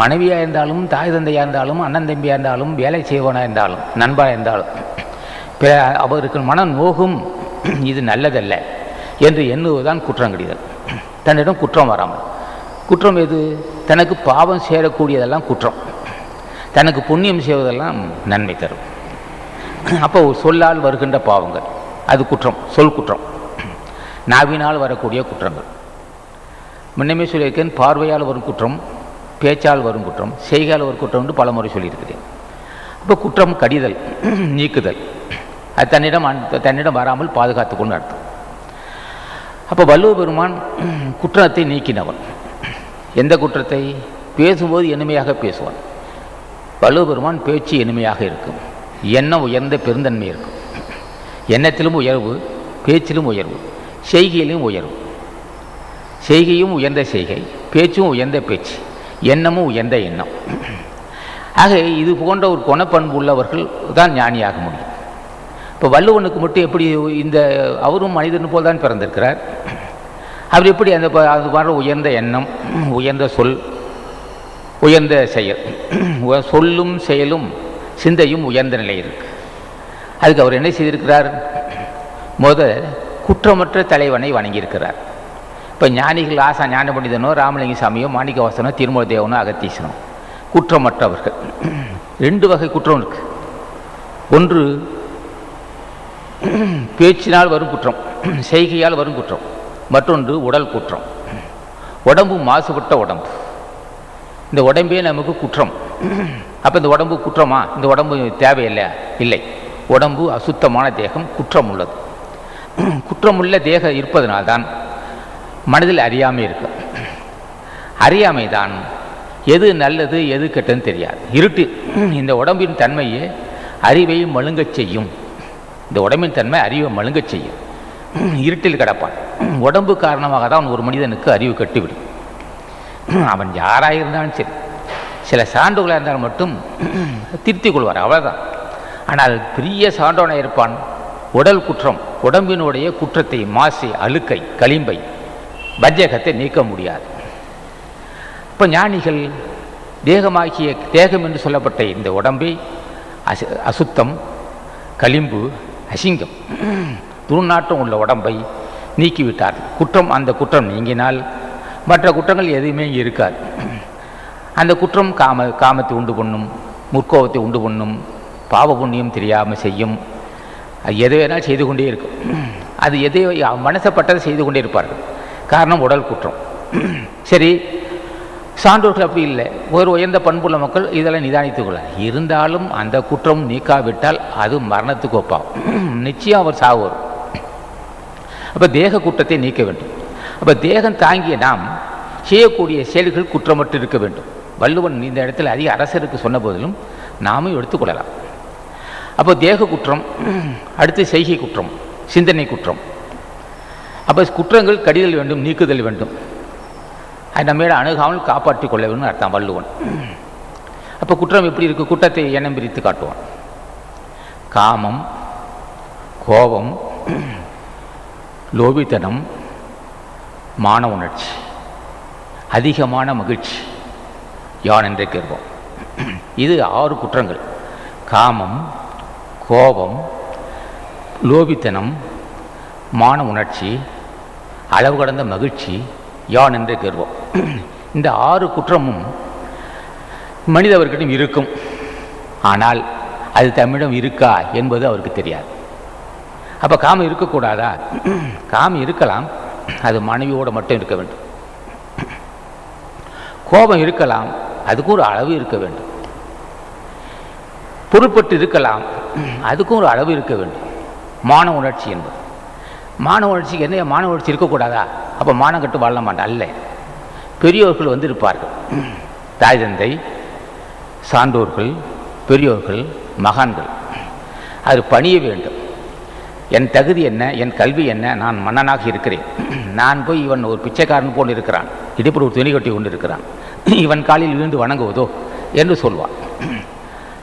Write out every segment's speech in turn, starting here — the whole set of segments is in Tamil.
மனைவியாக இருந்தாலும் தாய் தந்தையாக இருந்தாலும் அண்ணன் தம்பியாக இருந்தாலும் வேலை செய்வனாக இருந்தாலும் நண்பராக இருந்தாலும் அவருக்கு மனம் நோகும், இது நல்லதல்ல என்று எண்ணுவதுதான் குற்றம் கடிதல். தன்னிடம் குற்றம் வராமல். குற்றம் எது? தனக்கு பாவம் சேரக்கூடியதெல்லாம் குற்றம், தனக்கு புண்ணியம் செய்வதெல்லாம் நன்மை தரும். அப்போ சொல்லால் வருகின்ற பாவங்கள் அது குற்றம், சொல் குற்றம். நாவினால் வரக்கூடிய குற்றங்கள் முன்னமே சொல்லியிருக்கேன். பார்வையால் வரும் குற்றம், பேச்சால் வரும் குற்றம், செய்கால் வரும் குற்றம் என்று பல முறை சொல்லியிருக்கிறேன். இப்போ குற்றம் கடிதல், நீக்குதல், அது தன்னிடம் வராமல் பாதுகாத்து கொண்டு அர்த்தம். அப்போ வள்ளுவ பெருமான் குற்றத்தை நீக்கினவன். எந்த குற்றத்தை? பேசும்போது இனிமையாக பேசுவான். வள்ளுவ பெருமான் பேச்சு இனிமையாக இருக்கும், எண்ணம் உயர்ந்த பெருந்தன்மை இருக்கும். எண்ணத்திலும் உயர்வு, பேச்சிலும் உயர்வு, செய்கையிலும் உயர்வு. செய்கையும் உயர்ந்த செய்கை, பேச்சும் உயர்ந்த பேச்சு, எண்ணமும் உயர்ந்த எண்ணம். ஆக இது போன்ற ஒரு குணப்பண்பு உள்ளவர்கள் தான் ஞானியாக முடியும். இப்போ வள்ளுவனுக்கு மட்டும் எப்படி இந்த அவரும் மனிதன் போல் தான் பிறந்திருக்கிறார். அவர் எப்படி அது மாதிரி உயர்ந்த எண்ணம், உயர்ந்த சொல், உயர்ந்த செயல், சொல்லும் செயலும் சிந்தையும் உயர்ந்த நிலை இருக்கு. அதுக்கு அவர் என்ன செய்திருக்கிறார்? குற்றமற்ற தலைவனை வணங்கியிருக்கிறார். இப்போ ஞானிகள் ஆசா ஞான பண்டிதனோ ராமலிங்க சாமியோ மாணிக்கவாசனோ திருமூல தேவனோ அகத்தீசனோ குற்றமற்றவர்கள். 2 வகை குற்றம் இருக்கு. ஒன்று பேச்சினால் வரும் குற்றம், செய்கையால் வரும் குற்றம். மற்றொன்று உடல் குற்றம். உடம்பு மாசுபட்ட உடம்பு, இந்த உடம்பே நமக்கு குற்றம். அப்போ இந்த உடம்பு குற்றமா? இந்த உடம்பு தேவையில்லை, இல்லை. உடம்பு அசுத்தமான தேகம், குற்றம் உள்ளது. குற்றமுள்ள தேகம் இருப்பதனால்தான் மனதில் அறியாமை இருக்கு. அறியாமை தான் எது நல்லது எது கெட்டதுன்னு தெரியாது. இருட்டு. இந்த உடம்பின் தன்மையை அறிவை மழுங்கச் செய்யும். இந்த உடம்பின் தன்மை அறிவை மழுங்கச் செய்யும். இருட்டில் கிடப்பான். உடம்பு காரணமாக தான் ஒரு மனிதனுக்கு அறிவு கட்டுவிடும். அவன் யாராக இருந்தாலும் சரி, சில சான்றோர்களாக இருந்தாலும் மட்டும் திருத்திக் கொள்வார், அவ்வளோதான். ஆனால் பெரிய சான்றோனாக இருப்பான். உடல் குற்றம், உடம்பினுடைய குற்றத்தை, மாசை, அழுக்கை, களிம்பை, பஞ்சகத்தை நீக்க முடியாது. இப்போ ஞானிகள் தேகமாகிய தேகம் என்று சொல்லப்பட்ட இந்த உடம்பை அசுத்தம், களிம்பு, அசிங்கம், துர்நாற்றம் உள்ள உடம்பை நீக்கிவிட்டார்கள். குற்றம், அந்த குற்றம் நீங்கினால் மற்ற குற்றங்கள் எதுவுமே இருக்காது. அந்த குற்றம் காமத்தை உண்டு பண்ணும், முற்கோபத்தை உண்டு பண்ணும், பாவ புண்ணியம் தெரியாமல் செய்யும். எது வேணாலும் செய்து கொண்டே இருக்கும். அது எதை மனசப்பட்டதை செய்து கொண்டே இருப்பார்கள். காரணம் உடல் குற்றம். சரி, சான்றோர்கள் அப்படி இல்லை. ஒரு உயர்ந்த பண்புள்ள மக்கள் இதெல்லாம் நிதானித்துக் கொள்ள. இருந்தாலும் அந்த குற்றம் நீக்காவிட்டால் அது மரணத்துக்கு ஒப்பாகும். நிச்சயம் அவர் சாவுவார். அப்போ தேக குற்றத்தை நீக்க வேண்டும். அப்போ தேகம் தாங்கிய நாம் செய்யக்கூடிய செயல்கள் குற்றமற்று இருக்க வேண்டும். வள்ளுவன் இந்த இடத்துல அதிக அரசருக்கு சொன்ன போதிலும் நாமும் எடுத்துக்கொள்ளலாம். அப்போ தேக குற்றம், அடுத்து செய்கை குற்றம், சிந்தனை குற்றம். அப்போ குற்றங்கள் கடிதல் வேண்டும், நீக்குதல் வேண்டும். அது நம்மளோட அணுகாமல் காப்பாற்றிக் கொள்ள வேண்டும் அர்த்தம் வள்ளுவன். அப்போ குற்றம் எப்படி இருக்குது? குற்றத்தை எண்ணம் பிரித்து காட்டுவான். காமம், கோபம், லோபித்தனம், மான உணர்ச்சி, அதிகமான மகிழ்ச்சி, யான் என்றே கர்வம். இது 6 குற்றங்கள். காமம், கோபம், லோபித்தனம், மான உணர்ச்சி, அளவு கடந்த மகிழ்ச்சி, யான் என்றே கர்வம். இந்த 6 குற்றமும் மனிதவர்களிடம் இருக்கும். ஆனால் அது தம்மிடம் இருக்கா என்பது அவருக்கு தெரியாது. அப்போ காமம் இருக்கக்கூடாதா? காமம் இருக்கலாம், அது மனைவியோடு மட்டும் இருக்க வேண்டும். கோபம் இருக்கலாம், அதுக்கும் ஒரு அளவு இருக்க வேண்டும். பொருட்பட்டு இருக்கலாம், அதுக்கும் ஒரு அளவு இருக்க வேண்டும். மான உணர்ச்சி என்பது, மான உணர்ச்சிக்கு என்ன? மான உணர்ச்சி இருக்கக்கூடாதா? அப்போ மானம் கட்டு வாழ மாட்டான். அல்ல, பெரியோர்கள் வந்து இருப்பார்கள். தாய் தந்தை, சான்றோர்கள், பெரியோர்கள், மகான்கள். அது பணிய வேண்டும். என் தகுதி என்ன, என் கல்வி என்ன, நான் மன்னனாக இருக்கிறேன். நான் போய் இவன் ஒரு பிச்சைக்காரன் போல் இருக்கிறான், இடுப்பில் ஒரு துணி கட்டி கொண்டு இருக்கிறான், இவன் காலில் வீழ்ந்து வணங்குவதோ என்று சொல்வான்.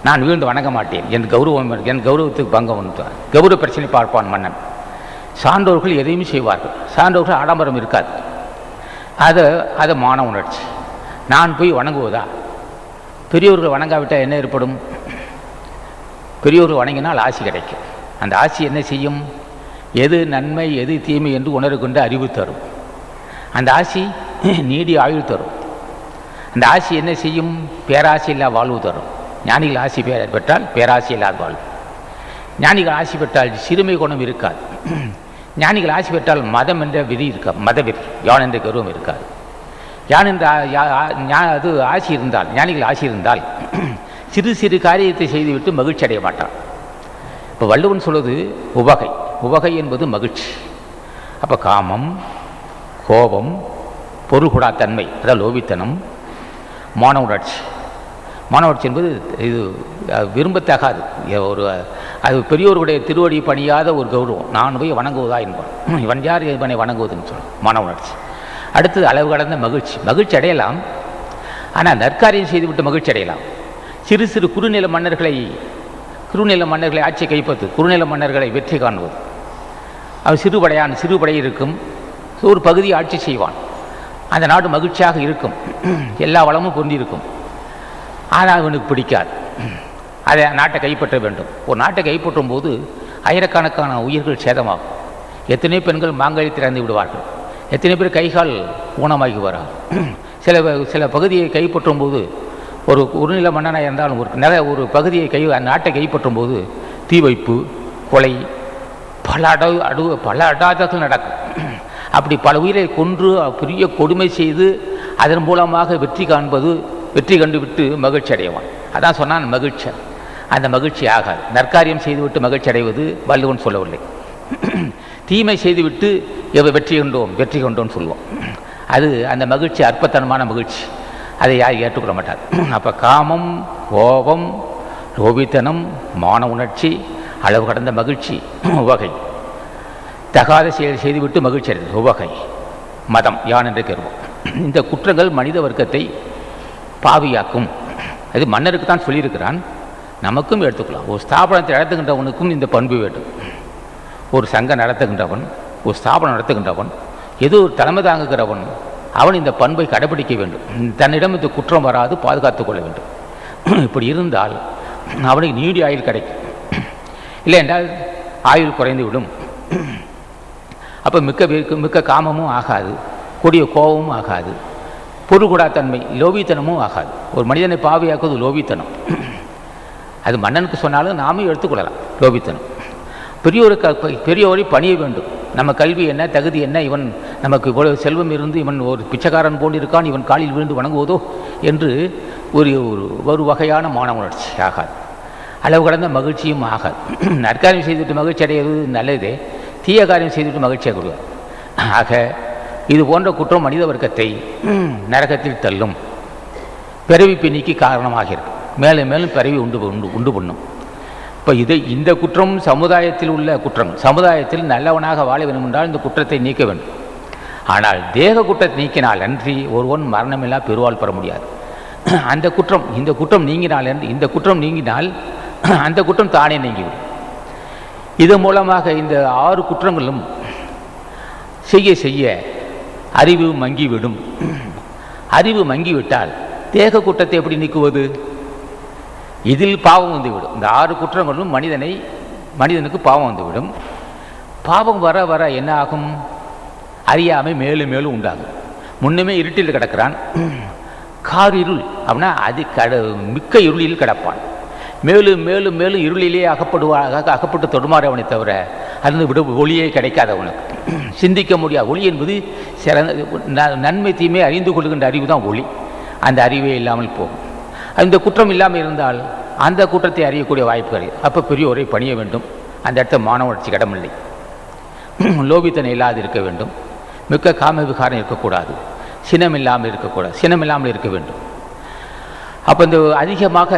நான் வீழ்ந்து வணங்க மாட்டேன், என் கௌரவம், என் கௌரவத்துக்கு பங்கம் வந்து கௌரவ பிரச்சனை பார்ப்பான் மன்னன். சான்றோர்கள் எதையுமே செய்வார்கள். சான்றோர்கள் ஆடம்பரம் இருக்காது. அதை மான உணர்ச்சி. நான் போய் வணங்குவதா, பெரியோர்கள் வணங்காவிட்டால் என்ன ஏற்படும்? பெரியோர்கள் வணங்கினால் ஆசி கிடைக்கும். அந்த ஆசி என்ன செய்யும்? எது நன்மை எது தீமை என்று உணர்கின்ற அறிவு தரும். அந்த ஆசி நீடி ஆயுள் தரும். அந்த ஆசி என்ன செய்யும்? பேராசி இல்லா வாழ்வு தரும். ஞானிகள் ஆசி பெற்றால் பேராசி இல்லாத வாழ்வு. ஞானிகள் ஆசி பெற்றால் சிறுமை குணம் இருக்காது. ஞானிகள் ஆசி பெற்றால் மதம் என்ற விதி இருக்காது, மதவெறி, யான் என்ற கருவம் இருக்காது. யான் என்ற அது ஆசி இருந்தால், ஞானிகள் ஆசி இருந்தால் சிறு சிறு காரியத்தை செய்துவிட்டு மகிழ்ச்சி அடைய மாட்டான். இப்போ வள்ளுவன் சொல்வது உவகை. உவகை என்பது மகிழ்ச்சி. அப்போ காமம், கோபம், பொருள்கூடா தன்மை, அதாவது லோபித்தனம், மான உணர்ச்சி. மான உணர்ச்சி என்பது இது விரும்பத்தகாது. ஒரு அது பெரியோருடைய திருவடி பணியாத ஒரு கௌரவம். நான் போய் வணங்குவதா என்பான். இவன் யார் இவனை வணங்குவதுன்னு சொல்லுவான். மான உணர்ச்சி. அடுத்தது அளவு கடந்த மகிழ்ச்சி. மகிழ்ச்சி அடையலாம், ஆனால் நற்காரியம் செய்துவிட்டு மகிழ்ச்சி அடையலாம். சிறு சிறு குறுநில மன்னர்களை ஆட்சி கைப்பற்று, குறுநில மன்னர்களை வெற்றி காணுவது. அவன் சிறுபடை இருக்கும், ஒரு பகுதியை ஆட்சி செய்வான். அந்த நாடு மகிழ்ச்சியாக இருக்கும், எல்லா வளமும் பொருந்திருக்கும். ஆனால் அவனுக்கு பிடிக்காது. அதை நாட்டை கைப்பற்ற வேண்டும். ஒரு நாட்டை கைப்பற்றும் போது ஆயிரக்கணக்கான உயிர்கள் சேதமாகும். எத்தனை பெண்கள் மாங்கல்யத்தில் இறந்து விடுவார்கள். எத்தனை பேர் கைகால் ஊனமாகுவார்கள். சில பகுதியை கைப்பற்றும் போது, ஒரு குறுநில மன்னனாக இருந்தாலும் ஒரு பகுதியை நாட்டை கைப்பற்றும் போது தீ வைப்பு, கொலை, பல அடாதங்கள் நடக்கும். அப்படி பல உயிரை கொன்று பெரிய கொடுமை செய்து அதன் மூலமாக வெற்றி கண்டு விட்டு மகிழ்ச்சி அடைவான். அதான் சொன்னான் மகிழ்ச்சி. அந்த மகிழ்ச்சி ஆகாது. நற்காரியம் செய்துவிட்டு மகிழ்ச்சி அடைவது வள்ளுவன் சொல்லவில்லை. தீமை செய்துவிட்டு வெற்றி கொண்டோம் சொல்லுவோம். அது அந்த மகிழ்ச்சி அற்பத்தனமான மகிழ்ச்சி. அதை யார் ஏற்றுக்கொள்ள மாட்டார். அப்போ காமம், கோபம், லோபித்தனம், மான உணர்ச்சி, அளவு கடந்த மகிழ்ச்சி, உவகை, தகாத செயல் செய்துவிட்டு மகிழ்ச்சி அடைந்தது உவகை, மதம், யான் என்று கருவோம். இந்த குற்றங்கள் மனித வர்க்கத்தை பாவியாக்கும். அது மன்னருக்கு தான் சொல்லியிருக்கிறான், நமக்கும் எடுத்துக்கலாம். ஒரு ஸ்தாபனத்தை நடத்துகின்றவனுக்கும் இந்த பண்பு வேண்டும். ஒரு சங்கம் நடத்துகின்றவன், ஒரு ஸ்தாபனம் நடத்துகின்றவன், ஏதோ ஒரு தலைமை தாங்குகிறவன், அவன் இந்த பண்பை கடைபிடிக்க வேண்டும். தன்னிடம் இந்த குற்றம் வராது பாதுகாத்து கொள்ள வேண்டும். இப்படி இருந்தால் அவனுக்கு நீடி ஆயுள் கிடைக்கும். இல்லை என்றால் ஆயுள் குறைந்துவிடும். அப்போ மிக்க காமமும் ஆகாது, கொடிய கோபமும் ஆகாது, பொருள்கூடாத்தன்மை, லோபித்தனமும் ஆகாது. ஒரு மனிதனை பாவியாக்குவது லோபித்தனம். அது மன்னனுக்கு சொன்னாலும் நாமும் எடுத்துக்கொள்ளலாம். லோபித்தனம் பெரியோரை பணிய வேண்டும். நம்ம கல்வி என்ன, தகுதி என்ன, இவன் நமக்கு இவ்வளவு செல்வம் இருந்து இவன் ஒரு பிச்சைக்காரன் போன்று இருக்கான், இவன் காலில் விழுந்து வணங்குவதோ என்று ஒரு வகையான மான உணர்ச்சி ஆகாது. அளவு கடந்த மகிழ்ச்சியும் ஆகாது. நற்காரியம் செய்துவிட்டு மகிழ்ச்சி அடைவது நல்லதே, தீய காரியம் செய்துவிட்டு மகிழ்ச்சி அடைவது. ஆக இது போன்ற குற்றம் மனித வர்க்கத்தை நரகத்தில் தள்ளும், பிறவி பிணிக்கு காரணமாக இருக்கும். மேலும் மேலும் பிறவி உண்டு பண்ணும். இப்போ இந்த குற்றம் சமுதாயத்தில் உள்ள குற்றம். சமுதாயத்தில் நல்லவனாக வாழ வேண்டும் என்றால் இந்த குற்றத்தை நீக்க வேண்டும். ஆனால் தேக குற்றத்தை நீக்கினால் அன்றி ஒருவன் மரணமில்லா பெருவாள் பெற முடியாது. இந்த குற்றம் நீங்கினால் அந்த குற்றம் தானே நீங்கிவிடும். இதன் மூலமாக இந்த 6 குற்றங்களும் செய்ய அறிவு மங்கிவிடும். அறிவு மங்கிவிட்டால் தேக குற்றத்தை எப்படி நீக்குவது? இதில் பாவம் வந்துவிடும். இந்த 6 குற்றங்களும் மனிதனுக்கு பாவம் வந்துவிடும். பாவம் வர வர என்ன ஆகும்? அறியாமை மேலும் மேலும் உண்டாகும். முன்னுமே இருட்டில் கிடக்கிறான், காரிருள் அப்படின்னா மிக்க இருளில் கிடப்பான். மேலும் மேலும் மேலும் இருளிலே அகப்பட்டு தொடுமாறவனை தவிர அது ஒளியே கிடைக்காதவனுக்கு. சிந்திக்க முடியாது. ஒளி என்பது நன்மை தீமை அறிந்து கொள்கின்ற அறிவு தான் ஒளி. அந்த அறிவே இல்லாமல் போகும். அந்த குற்றம் இல்லாமல் இருந்தால் அந்த குற்றத்தை அறியக்கூடிய வாய்ப்புகள். அப்போ பெரியோரை பணிய வேண்டும். அந்த இடத்த மான உணர்ச்சி கடமில்லை. லோபித்தனை இல்லாது இருக்க வேண்டும். மிக்க காம விகாரம் இருக்கக்கூடாது. சினம் இல்லாமல் இருக்க வேண்டும். அப்போ இந்த அதிகமாக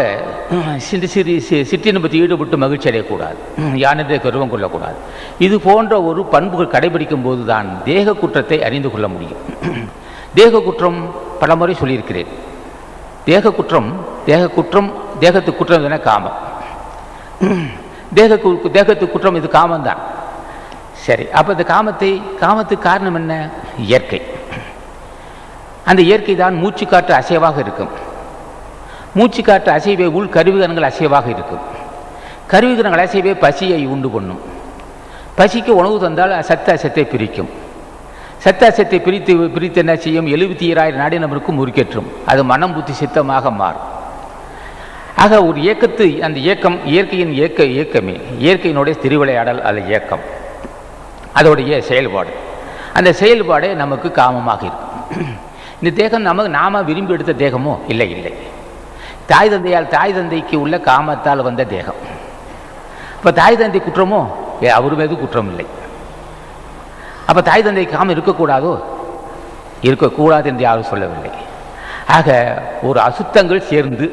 சிற்றின்பத்தை ஈடுபட்டு மகிழ்ச்சி அடையக்கூடாது. யானென்ற கருவம் கொள்ளக்கூடாது. இது போன்ற ஒரு பண்புகள் கடைபிடிக்கும் போது தான் தேக குற்றத்தை அறிந்து கொள்ள முடியும். தேக குற்றம் பலமுறை சொல்லியிருக்கிறேன். தேகத்து குற்றம் என காமம். தேகத்து குற்றம் இது காமம்தான். சரி, அப்போ இந்த காமத்துக்கு காரணம் என்ன? இயற்கை. அந்த இயற்கை தான் மூச்சு காற்று அசைவாக இருக்கும். மூச்சு காற்று அசைவே உள் கருவிகரங்கள் அசைவாக இருக்கும். கருவிகரங்கள் அசைவே பசியை உண்டு பண்ணும். பசிக்கு உணவு தந்தால் சத்தை பிரிக்கும். சத்தை பிரித்து என்ன செய்யும்? 77,000 நாடி நபருக்கு முறுக்கேற்றும். அது மனம் புத்தி சித்தமாக மாறும். ஆக ஒரு அந்த இயக்கம் இயற்கையின் இயக்கமே, இயற்கையினுடைய திருவிளையாடல் அல்ல இயக்கம், அதோடைய செயல்பாடு. அந்த செயல்பாடே நமக்கு காமமாக இருக்கும். இந்த தேகம் நாம விரும்பி எடுத்த தேகமோ? இல்லை. தாய் தந்தைக்கு உள்ள காமத்தால் வந்த தேகம். இப்போ தாய் தந்தை குற்றமோ? அவர் மீது குற்றம் இல்லை. அப்போ தாய் தந்தை காமம் இருக்கக்கூடாதோ? இருக்கக்கூடாது என்று யாரும் சொல்லவில்லை. ஆக ஒரு அசுத்தங்கள் சேர்ந்து,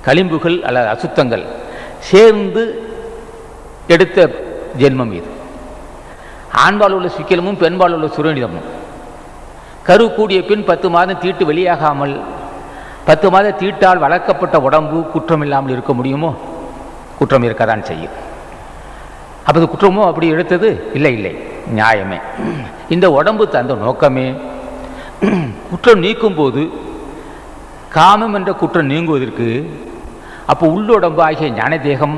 களிம்புகள் அல்லது அசுத்தங்கள் சேர்ந்து எடுத்த ஜென்மம் இது. ஆண்பால் உள்ள சுக்கிலமும் பெண்பால் உள்ள சுரணிதமும். கரு கூடிய பின் 10 மாதம் தீட்டு வெளியாகாமல் 10 மாத தீட்டால் வளர்க்கப்பட்ட உடம்பு குற்றம் இல்லாமல் இருக்க முடியுமோ? குற்றம் இருக்கத்தான் செய்யும். அப்போ அது குற்றமோ? அப்படி எடுத்தது இல்லை, நியாயமே. இந்த உடம்பு தந்த நோக்கமே குற்றம் நீக்கும் போது, காமம் என்ற குற்றம் நீங்குவதற்கு அப்போ உள்ளுடம்பு ஆகிய ஞான தேகம்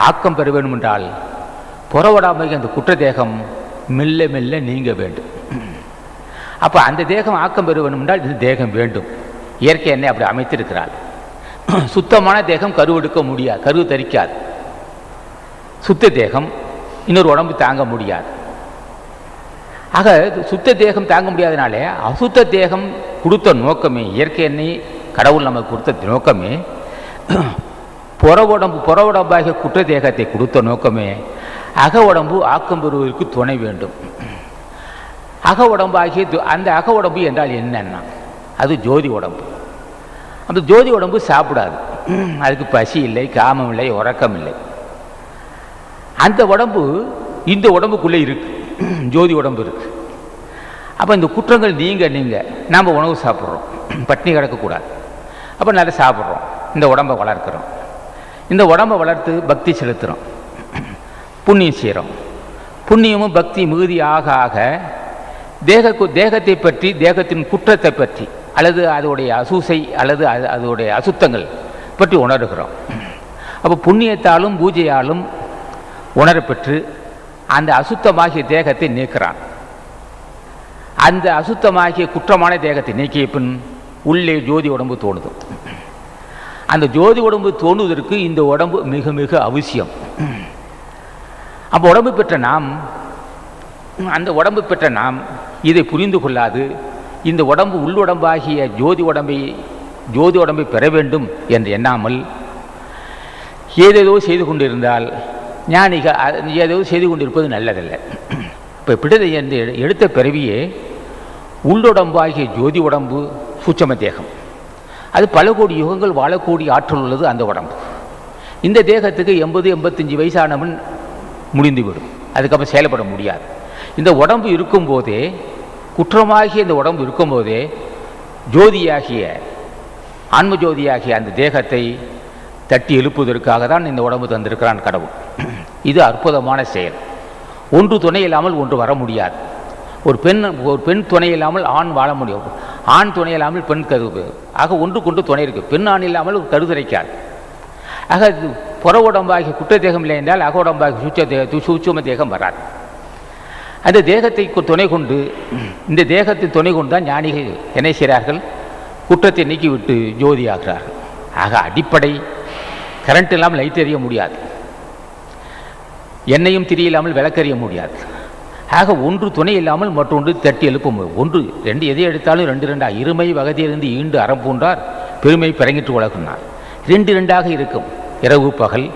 ஆக்கம் பெற வேண்டும் என்றால் புற உடம்பாகிய அந்த குற்ற தேகம் மெல்ல மெல்ல நீங்க வேண்டும். அப்போ அந்த தேகம் ஆக்கம் பெற வேண்டும் என்றால் இந்த தேகம் வேண்டும். இயற்கை என்னை அப்படி அமைத்திருக்கிறாள். சுத்தமான தேகம் கருவெடுக்க முடியாது, கரு தரிக்காது. சுத்த தேகம் இன்னொரு உடம்பு தாங்க முடியாது. ஆக சுத்த தேகம் தாங்க முடியாதனாலே அசுத்த தேகம் கொடுத்த நோக்கமே, இயற்கை என்னை கடவுள் நமக்கு கொடுத்த நோக்கமே, புற உடம்பாகிய குற்ற தேகத்தை கொடுத்த நோக்கமே அக உடம்பு ஆக்கம் பெறுவதற்கு துணை வேண்டும். அக உடம்பாகிய அந்த அக உடம்பு என்றால் என்னன்னா அது ஜோதி உடம்பு. அந்த ஜோதி உடம்பு சாப்பிடாது, அதுக்கு பசி இல்லை, காமம் இல்லை, உறக்கம் இல்லை. அந்த உடம்பு இந்த உடம்புக்குள்ளே இருக்கு, ஜோதி உடம்பு இருக்கு. அப்போ இந்த குற்றங்கள் நீங்க நாம் உணவு சாப்பிட்றோம், பட்னி கிடக்கக்கூடாது. அப்போ நல்லா சாப்பிட்றோம், இந்த உடம்பை வளர்க்குறோம். இந்த உடம்பை வளர்த்து பக்தி செலுத்துகிறோம், புண்ணியம் செய்கிறோம். புண்ணியமும் பக்தி மிகுதி ஆக ஆக தேகத்தை பற்றி, தேகத்தின் குற்றத்தை பற்றி அல்லது அதோடைய அசூசை அல்லது அதோடைய அசுத்தங்கள் பற்றி உணர்கிறோம். அப்போ புண்ணியத்தாலும் பூஜையாலும் உணரப்பெற்று அந்த அசுத்தமாகிய தேகத்தை நீக்கிறான். அந்த அசுத்தமாகிய குற்றமான தேகத்தை நீக்கிய பின் உள்ளே ஜோதி உடம்பு தோணுது. அந்த ஜோதி உடம்பு தோணுவதற்கு இந்த உடம்பு மிக மிக அவசியம். அப்போ உடம்பு பெற்ற நாம் இதை புரிந்து கொள்ளாது இந்த உடம்பு உள்ளுடம்பாகிய ஜோதி உடம்பை பெற வேண்டும் என்று எண்ணாமல் ஏதேதோ செய்து கொண்டிருந்தால் ஞானிகள் ஏதோ செய்து கொண்டிருப்பது நல்லதல்ல. இப்போ பிடித்த எடுத்த பிறவியே உள்ளுடம்பாகிய ஜோதி உடம்பு சூட்சும தேகம். அது பல கோடி யுகங்கள் வாழக்கூடிய ஆற்றல் உள்ளது அந்த உடம்பு. இந்த தேகத்துக்கு 80-85 வயசானவன் முடிந்துவிடும், அதுக்கப்புறம் செயல்பட முடியாது. இந்த உடம்பு இருக்கும்போதே, குற்றமாகிய இந்த உடம்பு இருக்கும்போதே ஜோதியாகிய ஆன்ம ஜோதியாகிய அந்த தேகத்தை தட்டி எழுப்புவதற்காக தான் இந்த உடம்பு தந்திருக்கிறான் கடவுள். இது அற்புதமான செயல். ஒன்று துணை இல்லாமல் ஒன்று வர முடியாது. ஒரு பெண் துணை இல்லாமல் ஆண் வாழ முடியும், ஆண் துணை இல்லாமல் பெண் கரு. ஆக ஒன்று கொண்டு துணை இருக்குது. பெண் ஆண் இல்லாமல் கருதரைக்காது. ஆக புற உடம்பாகிய குற்ற தேகம் இல்லை என்றால் அக உடம்பாகிய சூட்சும தேகம் வராது. அந்த தேகத்தை துணை கொண்டு, இந்த தேகத்தின் துணை கொண்டு தான் ஞானிகள் என்ன செய்கிறார்கள்? குற்றத்தை நீக்கிவிட்டு ஜோதி ஆகிறார்கள். ஆக அடிப்படை கரண்ட் இல்லாமல் லைட் எறிய முடியாது, எண்ணெயும் திரியில்லாமல் விளக்கறிய முடியாது. ஆக ஒன்று துணை இல்லாமல் மற்றொன்று தட்டி எழுப்பும். ஒன்று ரெண்டு எதை எடுத்தாலும் 2 இருமை வகதியிலிருந்து ஈண்டு அறம் பூண்டார் பெருமை பிறங்கிட்டு உலகுனார். 2 இருக்கும். இரவு பகல்,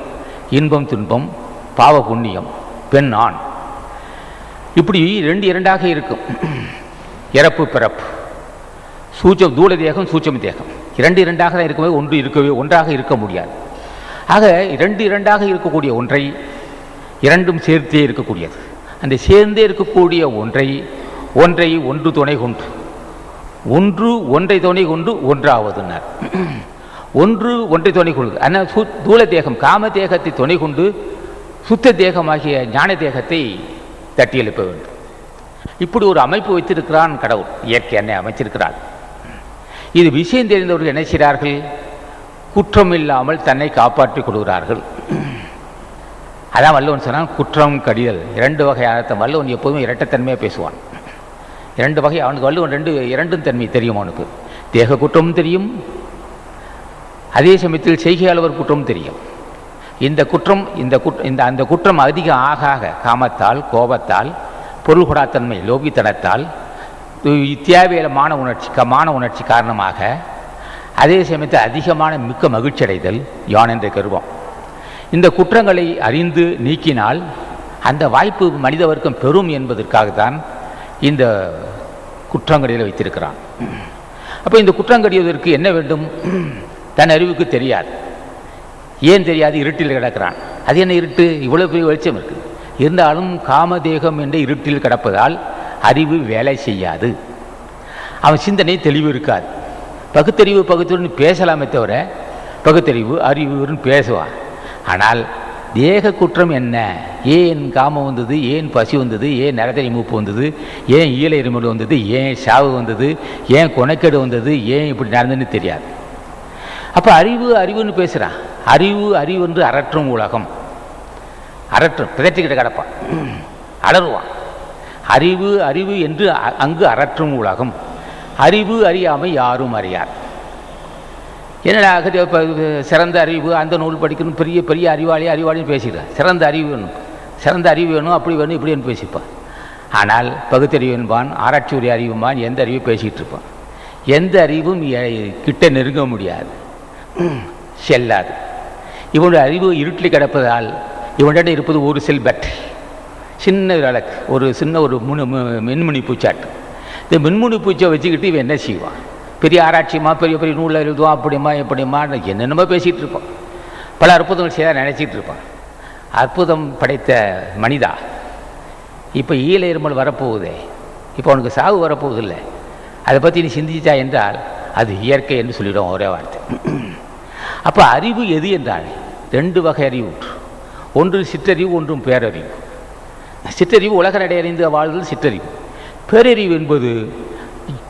இன்பம் துன்பம், பாவ புண்ணியம், பெண் ஆண், இப்படி 2 இருக்கும். இறப்பு பிறப்பு, தூள தேகம் சூட்சும தேகம் 2 தான் இருக்கும்போது ஒன்றாக இருக்க முடியாது. ஆக 2 இருக்கக்கூடிய ஒன்றை இரண்டும் சேர்த்தே இருக்கக்கூடியது. அந்த சேர்ந்தே இருக்கக்கூடிய ஒன்றை துணை கொண்டு ஒன்றை துணை கொண்டு ஒன்றாவதுன்னார். ஒன்றை துணை கொண்டு ஆனால் தூள தேகம் காம தேகத்தை துணை கொண்டு சுத்த தேகமாகிய ஞான தேகத்தை தட்டி எழுப்ப வேண்டும். இப்படி ஒரு அமைப்பு வைத்திருக்கிறான் கடவுள். இயற்கை என்னை அமைச்சிருக்கிறார். இது விஷயம் தெரிந்தவர்கள் என்ன செய்கிறார்கள்? குற்றம் இல்லாமல் தன்னை காப்பாற்றிக் கொள்கிறார்கள். அதான் வள்ளுவன் சொன்னான், குற்றம் கடிதல். 2 வகை அர்த்தம். வள்ளுவன் எப்போதும் இரட்டைத்தன்மையாக பேசுவான். 2 வகை அவனுக்கு வள்ளுவன் இரண்டும் தன்மை தெரியும். அவனுக்கு தேக குற்றமும் தெரியும், அதே சமயத்தில் செய்கையாளர் குற்றமும் தெரியும். அந்த குற்றம் அதிகம் ஆக காமத்தால், கோபத்தால், பொருள்கொடாத்தன்மை, லோபித்தனத்தால், தேவையில மான உணர்ச்சி காரணமாக, அதே சமயத்தில் அதிகமான மிக்க மகிழ்ச்சி அடைதல், யான் என்ற கருவம். இந்த குற்றங்களை அறிந்து நீக்கினால் அந்த வாய்ப்பு மனித வர்க்கம் பெறும் என்பதற்காகத்தான் இந்த குற்றங்கடியில் வைத்திருக்கிறான். அப்போ இந்த குற்றங்கடிவதற்கு என்ன வேண்டும்? தன் அறிவுக்கு தெரியாது. ஏன் தெரியாது? இருட்டில் கிடக்கிறான். அது என்ன இருட்டு? இவ்வளோ பெரிய வெளிச்சம் இருக்குது. இருந்தாலும் காமதேகம் என்ற இருட்டில் கிடப்பதால் அறிவு வேலை செய்யாது. அவன் சிந்தனை தெளிவு இருக்காது. பகுத்தறிவுன்னு பேசலாமே தவிர பகுத்தறிவு அறிவுன்னு பேசுவான். ஆனால் தேக குற்றம் என்ன? ஏன் காமம் வந்தது? ஏன் பசி வந்தது? ஏன் நரதரி மூப்பு வந்தது? ஏன் ஈழ இருமல் வந்தது? ஏன் சாவு வந்தது? ஏன் கொனைக்கேடு வந்தது? ஏன் இப்படி நடந்ததுன்னு தெரியாது. அப்போ அறிவுன்னு பேசுகிறான். அறிவு என்று அரற்றும் உலகம். அரற்றும் பிதற்றிக்கிட்ட கிடப்பான், அலறுவான். அறிவு என்று அங்கு அரற்றும் உலகம். அறிவு அறியாமை யாரும் அறியார். என்னடா சிறந்த அறிவு, அந்த நூல் படிக்கணும், பெரிய பெரிய அறிவாளின்னு பேசிடுறான். சிறந்த அறிவு வேணும், அப்படி வேணும், இப்படி வேணும் பேசிப்பான். ஆனால் பகுத்தறிவு என்பான், ஆராய்ச்சி உரிய அறிவுமான், எந்த அறிவும் பேசிகிட்டு இருப்பான். எந்த அறிவும் கிட்ட நெருங்க முடியாது, செல்லாது. இவனுடைய அறிவு இருட்டில் கிடப்பதால் இவனிடம் இருப்பது ஒரு செல் பேட்டரி, சின்ன விளக்கு, ஒரு மின்முனி பூச்சாட்டு. இந்த மின்முனி பூச்சை வச்சுக்கிட்டு இவன் என்ன செய்வான்? பெரிய ஆராய்ச்சியமா, பெரிய பெரிய நூலில் எழுதுவான், அப்படிமா எப்படிமா என்னென்னமோ பேசிகிட்டு இருப்பான். பல அற்புதங்கள் செய்ய நினச்சிட்டு இருப்பான். அற்புதம் படைத்த மனிதா, இப்போ ஈழ இருமல் வரப்போகுதே, இப்போ அவனுக்கு சாவு வரப்போவதில்லை, அதை பற்றி நீ சிந்திச்சா என்றால் அது இயற்கை என்று சொல்லிவிடும் ஒரே வார்த்தை. அப்போ அறிவு எது என்றால் 2 வகை அறிவு. ஒன்று சிற்றறிவு, ஒன்றும் பேரறிவு. சிற்றறிவு உலக நடை அறிந்து வாழ்தல் சிற்றறிவு. பேரறிவு என்பது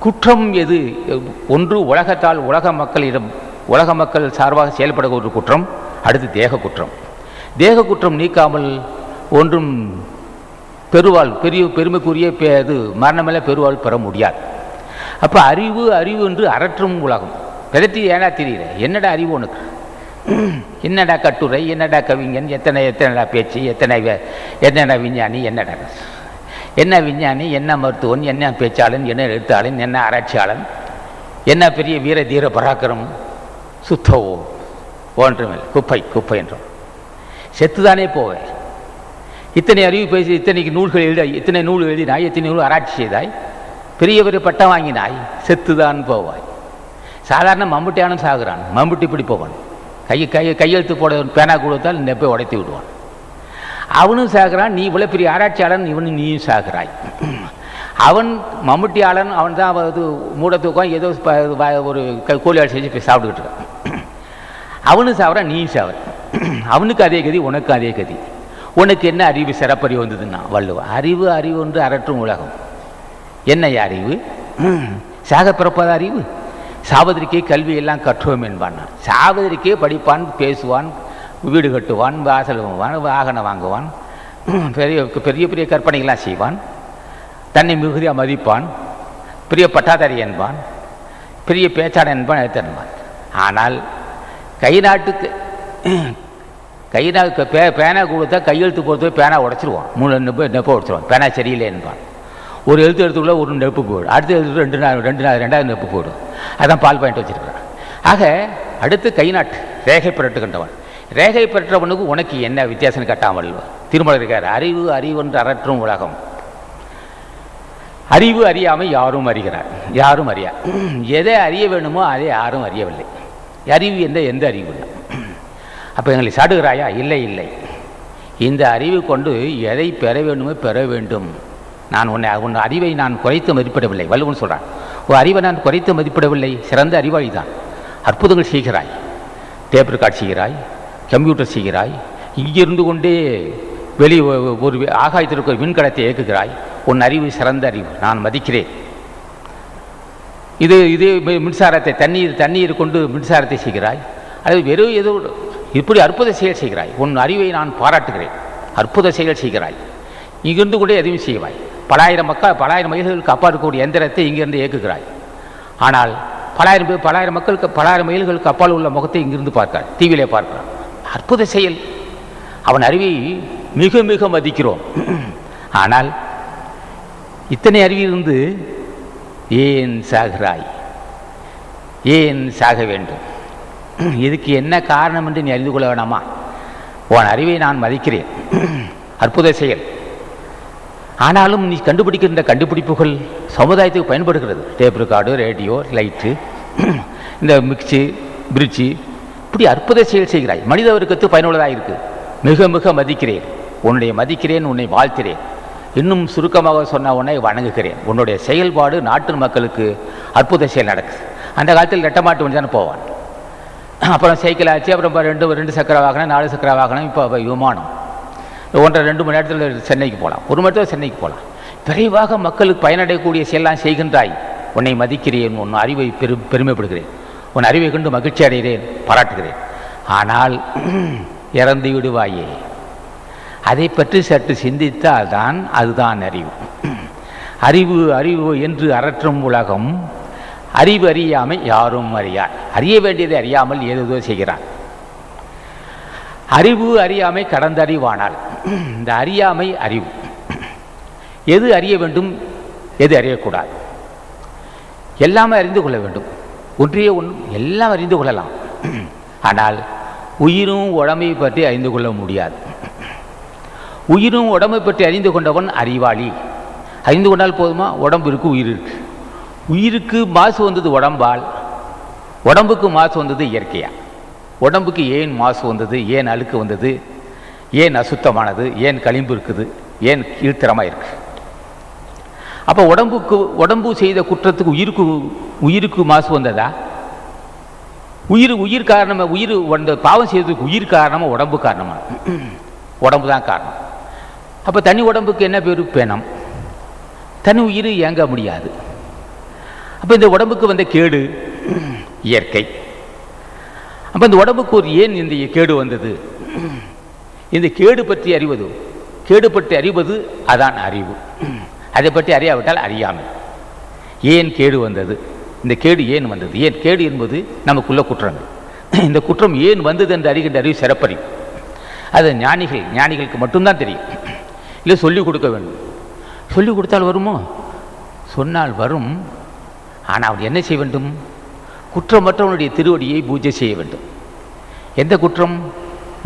குற்றம் எது? ஒன்று உலகத்தால் உலக மக்கள் சார்பாக செயல்படுகிற ஒரு குற்றம். அடுத்து தேக குற்றம். தேக குற்றம் நீக்காமல் ஒன்றும் பெருமைக்குரிய மரணமில்லை பெருவாள் பெற முடியாது. அப்போ அறிவு என்று அரற்றும் உலகம். பிதற்றி ஏன்னா தெரியல, என்னடா அறிவு உனக்கு? என்னடா கட்டுரை, என்னடா கவிஞன், எத்தனைடா பேச்சு, என்னடா விஞ்ஞானி, என்ன விஞ்ஞானி, என்ன மருத்துவன், என்ன பேச்சாளன், என்ன எழுத்தாளன், என்ன ஆராய்ச்சியாளன், என்ன பெரிய வீர தீர பராக்கிரம், சுத்தவோ ஒன்றுமில்லை, குப்பை என்றோம். செத்துதானே போவேன். இத்தனை அறிவு பேசி, இத்தனைக்கு நூல்கள் இத்தனை நூல் எழுதினாய், இத்தனை நூல் ஆராய்ச்சி செய்தாய், பெரிய பெரிய பட்டம் வாங்கினாய், செத்துதான் போவாய். சாதாரண மம்புட்டியானும் சாகுறான். மம்புட்டி இப்படி போவான், கையெழுத்து போட பேனா கொடுத்தால் நெப்பை உடைத்து விடுவான். அவனும் சாகிறான். நீ இவ்வளோ பெரிய ஆராய்ச்சியாளன், நீயும் சாகிறாய். அவன் மம்முட்டியாளன், அவன் தான் மூட தூக்கம் ஏதோ ஒரு கோழியாள் செஞ்சு சாப்பிட்டுக்கிட்டு இருக்கான். அவனும் சாப்பிட்றான், நீயும் சாப்பிட்ற. அவனுக்கு அதே கதி, உனக்கு அதே கதி. உனக்கு என்ன அறிவு சிறப்பறிவு வந்ததுன்னா வள்ளுவன் அறிவு என்று அரற்றும் உலகம். என்னைய அறிவு? சாக பிறப்பத அறிவு. சாவதற்கே கல்வியெல்லாம் கற்றுவோம் என்பான். சாவதற்கே படிப்பான், பேசுவான், வீடு கட்டுவான், வாசல் வாகனம் வாங்குவான், பெரிய பெரிய கற்பனைகள்லாம் செய்வான், தன்னை மிகுதியாக மதிப்பான், பெரிய பட்டாதாரி என்பான், பெரிய பேச்சாளன் என்பான், எழுத்தன்பான். ஆனால் பேனா கொடுத்தா கையெழுத்து பொறுத்து பேனா உடைச்சிருவான், 3 நெப்பை உடைச்சிருவான். பேனா சரியில்லை என்பான். ஒரு எழுத்துக்குள்ள ஒரு நெப்பு போயிடும், அடுத்த எழுத்து 2 நெப்பு போயிடும். அதான் பால் பாயிண்ட் வச்சிருக்கிறான். ஆக அடுத்து கைநாட்டு ரேகை பிறட்டு கண்டவன். ரேகை பெற்றவனுக்கு உனக்கு என்ன வித்தியாசம் கட்டாமல் திருமலை இருக்கார். அறிவு என்று அரற்றும் உலகம். அறிவு அறியாமல் யாரும் அறிகிறார், யாரும் அறியா. எதை அறிய வேணுமோ அதை யாரும் அறியவில்லை. அறிவு எந்த அறிவு இல்லை. அப்போ எங்களை சாடுகிறாயா? இல்லை. இந்த அறிவு கொண்டு எதை பெற வேண்டுமோ பெற வேண்டும். நான் உன் அறிவை நான் குறைத்து மதிப்பிடவில்லை. வள்ளுவன் சொல்கிறான், உன் அறிவை நான் குறைத்து மதிப்பிடவில்லை. சிறந்த அறிவாளி தான். அற்புதங்கள் செய்கிறாய், டேப் ரெக்கார்ட் செய்கிறாய், கம்ப்யூட்டர் செய்கிறாய், இங்கிருந்து கொண்டே ஒரு ஆகாயத்திற்கு ஒரு விண்கலத்தை இயக்குகிறாய். உன் அறிவு சிறந்த அறிவு, நான் மதிக்கிறேன். இது மின்சாரத்தை தண்ணீர் கொண்டு மின்சாரத்தை செய்கிறாய். அது வெறும் ஏதோ இப்படி அற்புத செயல் செய்கிறாய், உன் அறிவை நான் பாராட்டுகிறேன், அற்புத செயல் செய்கிறாய், இங்கிருந்து கூட எதையும் செய்வாய், பலாயிரம் மைல்களுக்கு அப்பா இருக்கக்கூடிய எந்திரத்தை இங்கிருந்து இயக்குகிறாய். ஆனால் பலாயிரம் மக்களுக்கு 1000 மைல்களுக்கு அப்பால் உள்ள முகத்தை இங்கிருந்து பார்க்கிறார், டிவியிலே பார்க்கிறார். அற்புத செயல். அவன் அறிவை மிக மிக மதிக்கிறோம். ஆனால் இத்தனை அறிவிலிருந்து ஏன் சாகிறாய், ஏன் சாக வேண்டும்? இதுக்கு என்ன காரணம் என்று நீ அறிந்து கொள்ள வேணாமா? உன் அறிவை நான் மதிக்கிறேன், அற்புத செயல். ஆனாலும் நீ கண்டுபிடிக்கின்ற கண்டுபிடிப்புகள் சமுதாயத்துக்கு பயன்படுகிறது. டேப் ரெக்கார்டு, ரேடியோ, லைட்டு, இந்த மிக்சி, பிரிட்ஜி, இப்படி அற்புத செயல் செய்கிறாய். மனித வர்க்கத்துக்கு பயனுள்ளதாக இருக்குது. மிக மிக மதிக்கிறேன், மதிக்கிறேன், உன்னை வாழ்த்துகிறேன். இன்னும் சுருக்கமாக சொன்ன உன்னை வணங்குகிறேன். உன்னுடைய செயல்பாடு நாட்டு மக்களுக்கு அற்புத செயல் நடக்குது. அந்த காலத்தில் ரெட்டமாட்டு வண்டி தானே போவான், அப்புறம் சைக்கிள் ஆச்சு, அப்புறம் 2 சக்கர வாகனம், 4 சக்கர வாகனம், இப்போ விமானம். 1.5-2 மணி நேரத்தில் சென்னைக்கு போகலாம், 1 மணி நேரத்தில் சென்னைக்கு போகலாம். விரைவாக மக்களுக்கு பயனடையக்கூடிய செயலாம் செய்கின்றாய். உன்னை மதிக்கிறேன், உன் அறிவை பெருமைப்படுகிறேன், உன் அறிவை கொண்டு மகிழ்ச்சி அடைகிறேன், பாராட்டுகிறேன். ஆனால் இறந்து விடுவாயே, அதை பற்றி சற்று சிந்தித்தால் தான் அதுதான் அறிவு. அறிவு அறிவு என்று அரற்றும் உலகம், அறிவு அறியாமை யாரும் அறியார். அறிய வேண்டியதை அறியாமல் ஏதோ செய்கிறார். அறிவு அறியாமை கடந்த அறிவானால் இந்த அறியாமை அறிவு. எது அறிய வேண்டும், எது அறியக்கூடாது, எல்லாமே அறிந்து கொள்ள வேண்டும். ஒன்றிய எல்லாம் அறிந்து கொள்ளலாம். ஆனால் உயிரும் உடம்பை பற்றி அறிந்து கொள்ள முடியாது. உயிரும் உடம்பை பற்றி அறிந்து கொண்டவன் அறிவாளி. அறிந்து கொண்டால் போதுமா? உடம்பு இருக்கு, உயிர் இருக்கு. உயிருக்கு மாசு வந்தது உடம்பால், உடம்புக்கு மாசு வந்தது இயற்கையா. உடம்புக்கு ஏன் மாசு வந்தது, ஏன் அழுக்கு வந்தது, ஏன் அசுத்தமானது, ஏன் களிம்பு இருக்குது, ஏன் கீழ்த்தரமாக இருக்கு? அப்போ உடம்பு செய்த குற்றத்துக்கு உயிருக்கு மாசு வந்ததா? உயிர் காரணமாக, உயிர் வந்த பாவம் செய்வதற்கு உயிர் காரணமாக உடம்பு காரணமாக? உடம்பு தான் காரணம். அப்போ தனி உடம்புக்கு என்ன பேர்? பெணம். தனி உயிர் இயங்க முடியாது. அப்போ இந்த உடம்புக்கு வந்த கேடு இயற்கை. அப்போ இந்த உடம்புக்கு ஏன் இந்த கேடு வந்தது? இந்த கேடு பற்றி அறிவது, கேடு பற்றி அறிவது அதான் அறிவு. அதை பற்றி அறியாவிட்டால் அறியாமை. ஏன் கேடு வந்தது, இந்த கேடு ஏன் வந்தது, ஏன் கேடு என்பது நமக்குள்ள குற்றங்கள். இந்த குற்றம் ஏன் வந்தது என்று அறிகின்ற அறிவு சிறப்பறிவு. அது ஞானிகளுக்கு மட்டும்தான் தெரியும். இல்லை சொல்லிக் கொடுக்க வேண்டும். சொல்லிக் கொடுத்தால் வருமோ? சொன்னால் வரும். ஆனால் அவர் என்ன செய்ய வேண்டும்? குற்றமற்றவனுடைய திருவடியை பூஜை செய்ய வேண்டும். எந்த குற்றம்?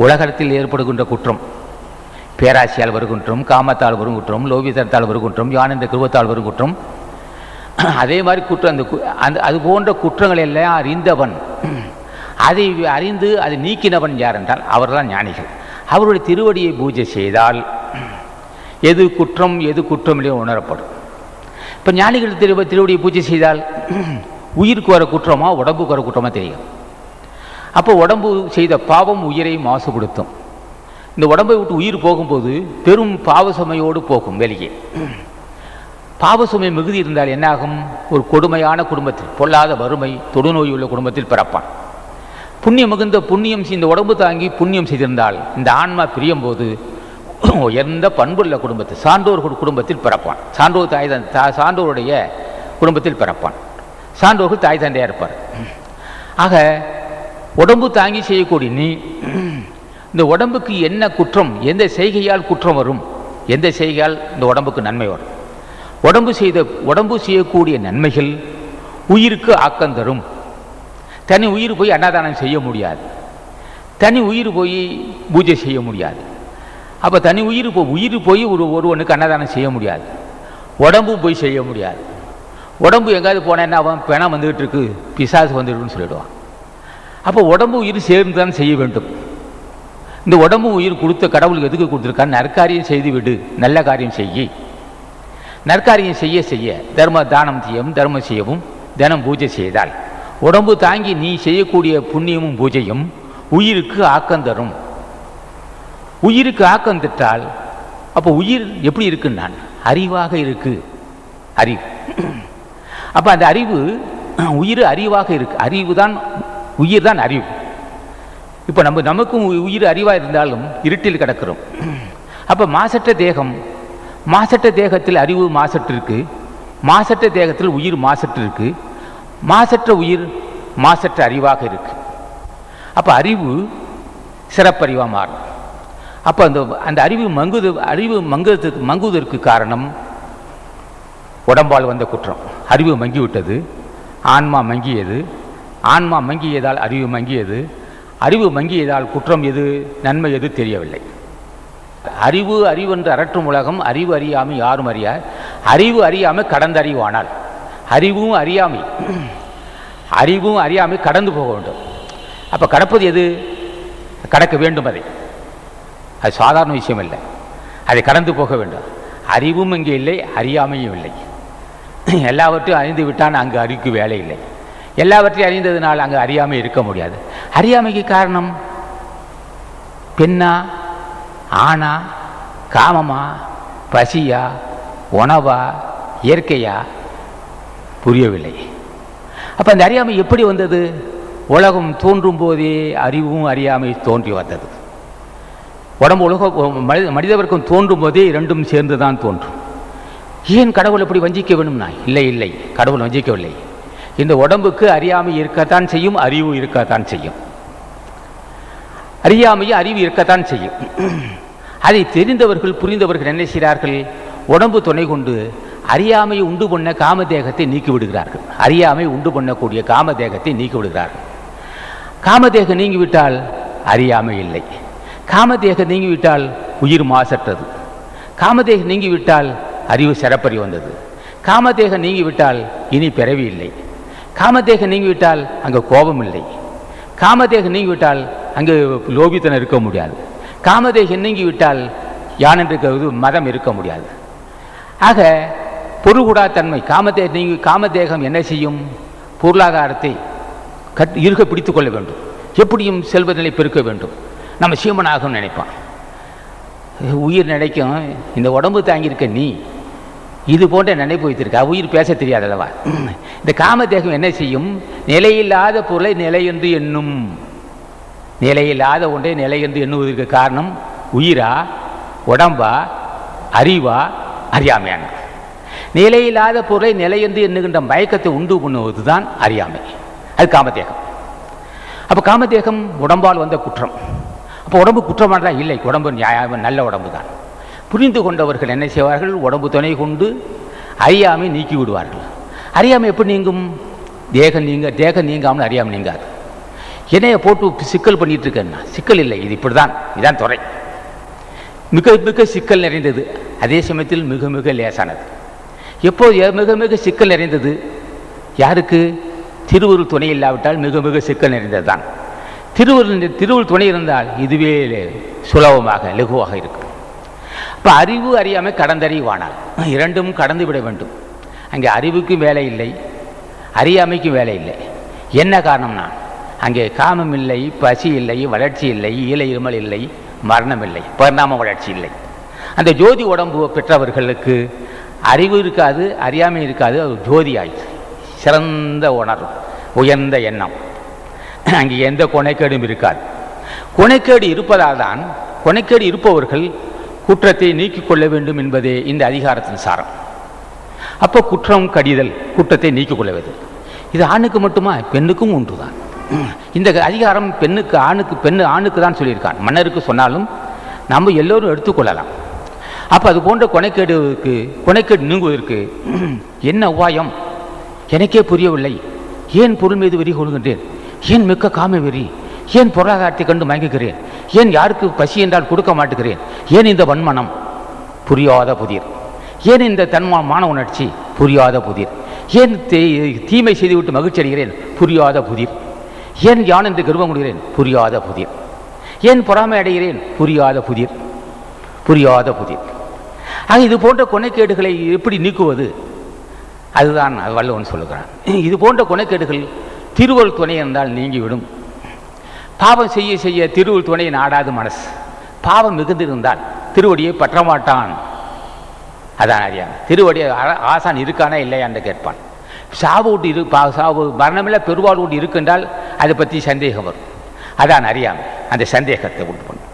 உலகத்தில் ஏற்படுகின்ற குற்றம். பேராசியால் வருகின்றோம், காமத்தால் வரும் குற்றம், லோபிதத்தால் வரும் குற்றம், யானென்ற கிருபத்தால் வரும் குற்றம். அதே மாதிரி குற்றம், அது போன்ற குற்றங்கள் எல்லாம் அறிந்தவன், அதை அறிந்து அதை நீக்கினவன் யார் என்றால் அவர்தான் ஞானிகள். அவருடைய திருவடியை பூஜை செய்தால் எது குற்றம் எது குற்றமில்லையோ உணரப்படும். இப்போ ஞானிகள் திருவடியை பூஜை செய்தால் உயிருக்கு வர குற்றமா உடம்புக்கு வர குற்றமா தெரியும். அப்போ உடம்பு செய்த பாவம் உயிரை மாசுபடுத்தும். இந்த உடம்பை விட்டு உயிர் போகும்போது பெரும் பாவசுமையோடு போகும் வெளியே. பாவசுமை மிகுதி இருந்தால் என்னாகும்? ஒரு கொடுமையான குடும்பத்தில், பொல்லாத வறுமை, தொடுநோய் உள்ள குடும்பத்தில் பிறப்பான். புண்ணியம் மிகுந்த புண்ணியம் இந்த உடம்பு தாங்கி புண்ணியம் செய்திருந்தால் இந்த ஆன்மா பிரியும் போது உயர்ந்த பண்புள்ள குடும்பத்தில், சான்றோர்கள் குடும்பத்தில் பிறப்பான். சான்றோருடைய குடும்பத்தில் பிறப்பான். சான்றோர்கள் தாய் தந்தையாக இருப்பார். ஆக உடம்பு தாங்கி செய்யக்கூடிய நீ இந்த உடம்புக்கு என்ன குற்றம், எந்த செய்கையால் குற்றம் வரும், எந்த செய்கையால் இந்த உடம்புக்கு நன்மை வரும்? உடம்பு செய்யக்கூடிய நன்மைகள் உயிருக்கு ஆக்கம் தரும். தனி உயிர் போய் அன்னதானம் செய்ய முடியாது, தனி உயிர் போய் பூஜை செய்ய முடியாது. அப்போ தனி உயிர் போய் ஒருவனுக்கு அன்னதானம் செய்ய முடியாது, உடம்பு போய் செய்ய முடியாது. உடம்பு எங்காவது போனால் என்ன அவன் பிணம் வந்துகிட்டு இருக்கு, பிசாசு வந்துருக்குன்னு சொல்லிடுவான். அப்போ உடம்பு உயிர் சேர்ந்து தான் செய்ய வேண்டும். இந்த உடம்பு உயிர் கொடுத்த கடவுளுக்கு எதுக்கு கொடுத்துருக்கான்? நற்காரியம் செய்து விடு, நல்ல காரியம் செய்ய. நற்காரியம் செய்ய செய்ய தானம் செய்யவும் தர்மம் செய்யவும் தினம் பூஜை செய்தால் உடம்பு தாங்கி நீ செய்யக்கூடிய புண்ணியமும் பூஜையும் உயிருக்கு ஆக்கம் தரும். உயிருக்கு ஆக்கம் தட்டால் அப்போ உயிர் எப்படி இருக்குன்னா அறிவாக இருக்கு. அறிவு. அப்போ அந்த அறிவு உயிர் அறிவாக இருக்கு. அறிவு தான் உயிர் தான் அறிவு. இப்போ நமக்கும் உயிர் அறிவாக இருந்தாலும் இருட்டில் கிடக்கிறோம். அப்போ மாசற்ற தேகம், மாசற்ற தேகத்தில் அறிவு மாசற்று இருக்கு, மாசற்ற தேகத்தில் உயிர் மாசற்று இருக்கு, மாசற்ற உயிர் மாசற்ற அறிவாக இருக்கு. அப்போ அறிவு சிறப்பறிவாக மாறும். அப்போ அந்த அறிவு மங்குவதற்கு காரணம் உடம்பால் வந்த குற்றம். அறிவு மங்கிவிட்டது, ஆன்மா மங்கியது, ஆன்மா மங்கியதால் அறிவு மங்கியது, அறிவு மங்கியதால் குற்றம் எது நன்மை எது தெரியவில்லை. அறிவு என்று அரற்றும் உலகம், அறிவு அறியாமை யாரும் அறியார். அறிவு அறியாமை கடந்த அறிவானால், அறிவும் அறியாமை கடந்து போக வேண்டும். அப்போ கடப்பது எது? கடக்க வேண்டும். அது சாதாரண விஷயம் இல்லை, அதை கடந்து போக வேண்டும். அறிவும் இங்கே இல்லை, அறியாமையும் இல்லை. எல்லாவற்றையும் அறிந்து விட்டான் அங்கு அறிவுக்கு வேலை இல்லை. எல்லாவற்றையும் அறிந்ததுனால் அங்கு அறியாமை இருக்க முடியாது. அறியாமைக்கு காரணம் பெண்ணா, ஆணா, காமமா, பசியா, உணவா, இயற்கையா புரியவில்லை. அப்போ அந்த அறியாமை எப்படி வந்தது? உலகம் தோன்றும் போதே அறிவும் அறியாமை தோன்றி வந்தது. மனித வர்க்கம் தோன்றும் போதே இரண்டும் சேர்ந்து தான் தோன்றும். ஏன் கடவுள் எப்படி வஞ்சிக்க வேணும்னா? இல்லை, கடவுள் வஞ்சிக்கவில்லை. இந்த உடம்புக்கு அறியாமை இருக்கத்தான் செய்யும், அறிவு இருக்கத்தான் செய்யும். அறியாமையும் அறிவு இருக்கத்தான் செய்யும். அதை தெரிந்தவர்கள் புரிந்தவர்கள் என்ன செய்கிறார்கள்? உடம்பு துணை கொண்டு அறியாமையை உண்டு பண்ண காமதேகத்தை நீக்கி விடுகிறார்கள். அறியாமை உண்டு பண்ணக்கூடிய காமதேகத்தை நீக்கி விடுகிறார்கள். காமதேகம் நீங்கிவிட்டால் அறியாமை இல்லை. காமதேகம் நீங்கிவிட்டால் உயிர் மாசற்றது. காமதேகம் நீங்கிவிட்டால் அறிவு சிறப்பறி வந்தது. காமதேகம் நீங்கிவிட்டால் இனி பிறவி இல்லை. காமதேகம் நீங்கிவிட்டால் அங்கே கோபம் இல்லை. காமதேகம் நீங்கிவிட்டால் அங்கே லோபித்தனம் இருக்க முடியாது. காமதேகம் நீங்கிவிட்டால் யான் என்று மதம் இருக்க முடியாது. ஆக பொருள்கூடாத்தன்மை காமதேகம் என்ன செய்யும்? பொருளாதாரத்தை இருக்க பிடித்து கொள்ள வேண்டும், எப்படியும் செல்வநிலை பெருக்க வேண்டும், நம்ம சீமனாகும் நினைப்பான். உயிர் நினைக்கும், இந்த உடம்பு தாங்கியிருக்க நீ இது போன்ற நினைப்பு வைத்திருக்க, உயிர் பேச தெரியாதல்லவா. இந்த காமதேகம் என்ன செய்யும்? நிலையில்லாத பொருளை நிலை என்று எண்ணும். நிலையில்லாத ஒன்றை நிலை என்று எண்ணுவதற்கு காரணம் உயிரா, உடம்பா, அறிவா, அறியாமையான. நிலையில்லாத பொருளை நிலை என்று எண்ணுகின்ற மயக்கத்தை உண்டு பண்ணுவது தான் அறியாமை. அது காமதேகம். அப்போ காமதேகம் உடம்பால் வந்த குற்றம். அப்போ உடம்பு குற்றமானதா? இல்லை, உடம்பு நியாயம், நல்ல உடம்பு தான். புரிந்து கொண்டவர்கள் என்ன செய்வார்கள்? உடம்பு துணை கொண்டு அறியாமை நீக்கி விடுவார்கள். அறியாமை எப்படி நீங்கும்? தேகம் நீங்காமல் அறியாமல் நீங்காது. என்னைய போட்டு சிக்கல் பண்ணிட்டு இருக்கேன்னா சிக்கல் இல்லை, இது இப்படி தான், இதுதான் துறை. மிக மிக சிக்கல் நிறைந்தது, அதே சமயத்தில் மிக மிக லேசானது. எப்போது மிக மிக சிக்கல் நிறைந்தது? யாருக்கு? திருவருள் துணை இல்லாவிட்டால் மிக மிக சிக்கல் நிறைந்தது தான். திருவருள் துணை இருந்தால் இதுவே சுலபமாக லகுவாக இருக்கும். இப்போ அறிவு அறியாமை கடந்தறிவானால் இரண்டும் கடந்து விட வேண்டும். அங்கே அறிவுக்கும் வேலை இல்லை, அறியாமைக்கும் வேலை இல்லை. என்ன காரணம்னா அங்கே காமம் இல்லை, பசி இல்லை, வளர்ச்சி இல்லை, ஈழ இருமல் இல்லை, மரணம் இல்லை, பரிணாம வளர்ச்சி இல்லை. அந்த ஜோதி உடம்பு பெற்றவர்களுக்கு அறிவு இருக்காது, அறியாமை இருக்காது, அது ஜோதி ஆயிடுச்சு. சிறந்த உணர்வு, உயர்ந்த எண்ணம், அங்கே எந்த கொனைக்கேடும் இருக்காது. கொனைக்கேடு இருப்பதால் தான் கொனைக்கேடு இருப்பவர்கள் குற்றத்தை நீக்கிக் கொள்ள வேண்டும் என்பதே இந்த அதிகாரத்தின் சாரம். அப்போ குற்றம் கடிதல், குற்றத்தை நீக்கிக் கொள்வது இது ஆணுக்கு மட்டுமா? பெண்ணுக்கும் உண்டு தான். இந்த அதிகாரம் பெண்ணுக்கு ஆணுக்கு தான் சொல்லியிருக்கான். மன்னருக்கு சொன்னாலும் நம்ம எல்லோரும் எடுத்துக்கொள்ளலாம். அப்போ அது போன்ற கொனைக்கேடு நீங்குவதற்கு என்ன உபாயம் எனக்கே புரியவில்லை. ஏன் பொருள் மீது வெறி கொள்கின்றேன்? ஏன் மிக்க காம வெறி? ஏன் பொருளாதாரத்தை கண்டு மயங்குகிறேன்? ஏன் யாருக்கு பசி என்றால் கொடுக்க மாட்டுகிறேன்? ஏன் இந்த வன்மனம்? புரியாத புதிர். ஏன் இந்த மான உணர்ச்சி? புரியாத புதிர். ஏன் தீமை செய்துவிட்டு மகிழ்ச்சி அடைகிறேன்? புரியாத புதிர். ஏன் யான் என்று கர்வம் கொள்கிறேன்? புரியாத புதிர். ஏன் பொறாமை அடைகிறேன்? புரியாத புதிர். புரியாத புதிர். ஆக இது போன்ற கொனைக்கேடுகளை எப்படி நீக்குவது? அதுதான் வள்ளுவன் சொல்லுகிறான். இது போன்ற கொனைக்கேடுகள் திருவருள் துணை இருந்தால் நீங்கிவிடும். பாவம் செய்ய செய்ய திருவருள் துணை நாடாது மனசு. பாவம் மிகுந்திருந்தால் திருவடியை பற்றமாட்டான். அதான் அறியாமை. திருவடியை ஆசான் இருக்கானா இல்லையா என்று கேட்பான். சாவு மரணமில்ல பெருவாள் ஒன்று இருக்கின்றால் அதை பற்றி சந்தேகம் வரும். அதான் அறியாமை, அந்த சந்தேகத்தை உண்டு பண்ணும்.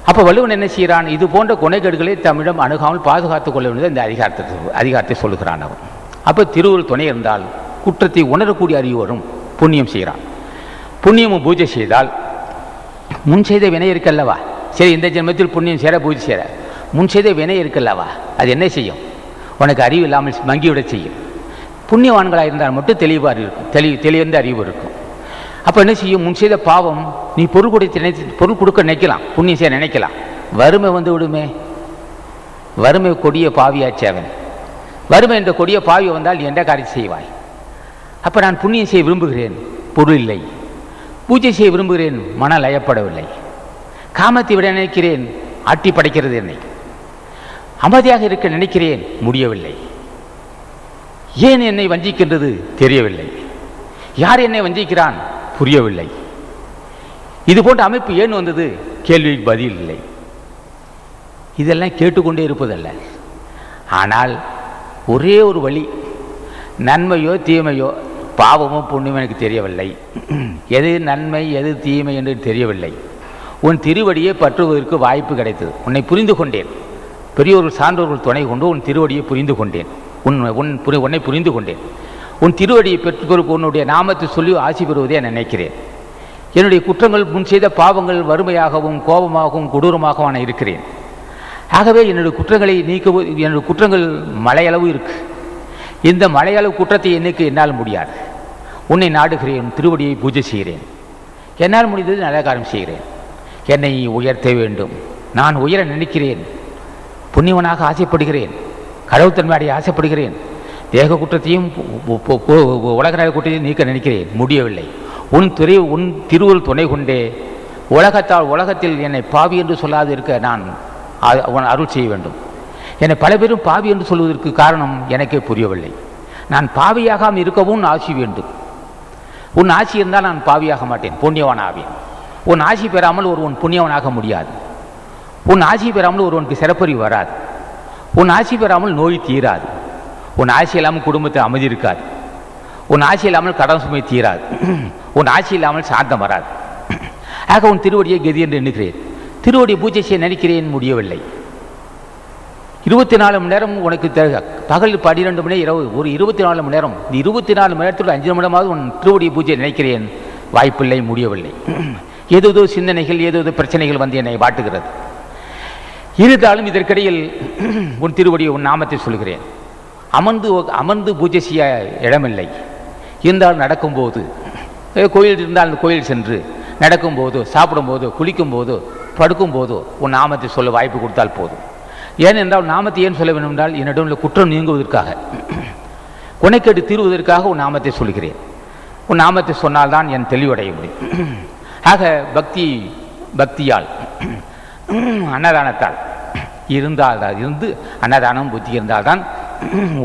அப்போ வள்ளுவன் என்ன செய்கிறான்? இது போன்ற குணைகேடுகளை தம்மிடம் அணுகாமல் பாதுகாத்துக் கொள்ள வேண்டியது இந்த அதிகாரத்தை சொல்லுகிறான் அவன். அப்போ திருவருள் துணை இருந்தால் குற்றத்தை உணரக்கூடிய அறிவு வரும். புண்ணியம் செய்கிறான். புண்ணியமும் பூஜை செய்தால் முன் செய்த வினை இருக்கல்லவா, சரி இந்த ஜென்மத்தில் புண்ணியம் சேர பூஜை சேர முன் செய்த வினை இருக்கல்லவா, அது என்ன செய்யும்? உனக்கு அறிவு இல்லாமல் மங்கிவிட செய்யும். புண்ணியவான்களாக இருந்தால் மட்டும் தெளிவாக இருக்கும், தெளிந்த அறிவு இருக்கும். அப்போ என்ன செய்யும்? முன் செய்த பாவம் நீ பொருள் கொடுக்க நினைக்கலாம், புண்ணியம் செய்ய நினைக்கலாம், வறுமை வந்து விடுமே. வறுமை கொடிய பாவியாச்சு அவன். வறுமை என்ற கொடிய பாவி வந்தால் நீ எந்த காரியம் செய்வாய்? அப்போ நான் புண்ணியம் செய்ய விரும்புகிறேன், பொருள் இல்லை. பூஜை செய்ய விரும்புகிறேன், மன லயப்படவில்லை. காமத்தை விட நினைக்கிறேன், ஆட்டி படைக்கிறது என்னை. அமைதியாக இருக்க நினைக்கிறேன், முடியவில்லை. ஏன் என்னை வஞ்சிக்கின்றது தெரியவில்லை. யார் என்னை வஞ்சிக்கிறான் புரியவில்லை. இது போன்ற அமைப்பு ஏன் வந்தது? கேள்விக்கு பதில் இல்லை. இதெல்லாம் கேட்டுக்கொண்டே இருப்பதல்ல. ஆனால் ஒரே ஒரு வழி, நன்மையோ தீமையோ பாவமோ புண்ணியமோ எனக்கு தெரியவில்லை, எது நன்மை எது தீமை என்று தெரியவில்லை. உன் திருவடியை பற்றுவதற்கு வாய்ப்பு கிடைத்தது. உன்னை புரிந்து கொண்டேன். பெரியோர்கள் சான்றோர்கள் துணை கொண்டு உன் திருவடியை புரிந்து கொண்டேன். உன்னை புரிந்து கொண்டேன். உன் திருவடியை பெற்றுக்கொள்ளுக்கு உன்னுடைய நாமத்தை சொல்லி ஆசி பெறுவதே நினைக்கிறேன். என்னுடைய குற்றங்கள் முன் செய்த பாவங்கள் வறுமையாகவும் கோபமாகவும் கொடூரமாகவும் நான் இருக்கிறேன். ஆகவே என்னுடைய குற்றங்களை என்னுடைய குற்றங்கள் மலையளவு இருக்கு. இந்த மலையளவு குற்றத்தை என்னால் முடியாது. உன்னை நாடுகிறேன், திருவடியை பூஜை செய்கிறேன். என்னால் முடிந்தது நல்ல காரியம் செய்கிறேன். என்னை உயர்த்த வேண்டும். நான் உயர நினைக்கிறேன். புண்ணியவனாக ஆசைப்படுகிறேன். கடவுள்தன்மையை ஆசைப்படுகிறேன். தேக குற்றத்தையும் உலக குற்றத்தையும் நீக்க நினைக்கிறேன், முடியவில்லை. உன் திருவருள் துணை கொண்டே உலகத்தில் என்னை பாவி என்று சொல்லாது இருக்க நான் அருள் செய்ய வேண்டும். என்னை பல பேரும் பாவி என்று சொல்வதற்கு காரணம் எனக்கே புரியவில்லை. நான் பாவியாகாமல் இருக்கவும் ஆசி வேண்டும். உன் ஆசி இருந்தால் நான் பாவியாக மாட்டேன், புண்ணியவன் ஆவேன். உன் ஆசி பெறாமல் ஒருவன் புண்ணியவனாக முடியாது. உன் ஆசி பெறாமல் ஒருவனுக்கு சிறப்பறிவு வராது. உன் ஆசி பெறாமல் நோய் தீராது. உன் ஆசி இல்லாமல் குடும்பத்தில் அமைதி இருக்காது. உன் ஆசி இல்லாமல் கடன் சுமை தீராது. உன் ஆசி இல்லாமல் சாந்தம் வராது. ஆக உன் திருவடியை கதி என்று எண்ணுகிறேன். திருவடியை பூஜை செய்ய நினைக்கிறேன், முடியவில்லை. 24 மணி நேரம் உனக்கு பகல் 12 மணி இரவு ஒரு 24 மணி நேரம். இந்த 24 மணி நேரத்தில் 5 நிமிடமாவது உன் திருவடியை பூஜை நினைக்கிறேன், வாய்ப்பில்லை, முடியவில்லை. ஏதோ சிந்தனைகள் ஏதோ பிரச்சனைகள் வந்து என்னை வாட்டுகிறது. இருந்தாலும் இதற்கிடையில் உன் திருவடியை உன் நாமத்தை சொல்கிறேன். அமர்ந்து பூஜை செய்ய இடமில்லை. இருந்தால் நடக்கும்போது, கோயில் இருந்தால் அந்த கோயில் சென்று நடக்கும்போது, சாப்பிடும்போது, குளிக்கும்போது, படுக்கும்போது உன் நாமத்தை சொல்ல வாய்ப்பு கொடுத்தால் போதும். ஏனென்றால் நாமத்தை ஏன் சொல்ல வேண்டும் என்றால் என்னிடம் உள்ள குற்றம் நீங்குவதற்காக, குணைக்கேடு தீர்வதற்காக உன் நாமத்தை சொல்கிறேன். உன் நாமத்தை சொன்னால்தான் என் தெளிவடைய முடியும். ஆக பக்தியால் அன்னதானத்தால் இருந்து அன்னதானம் புத்தி இருந்தால்தான்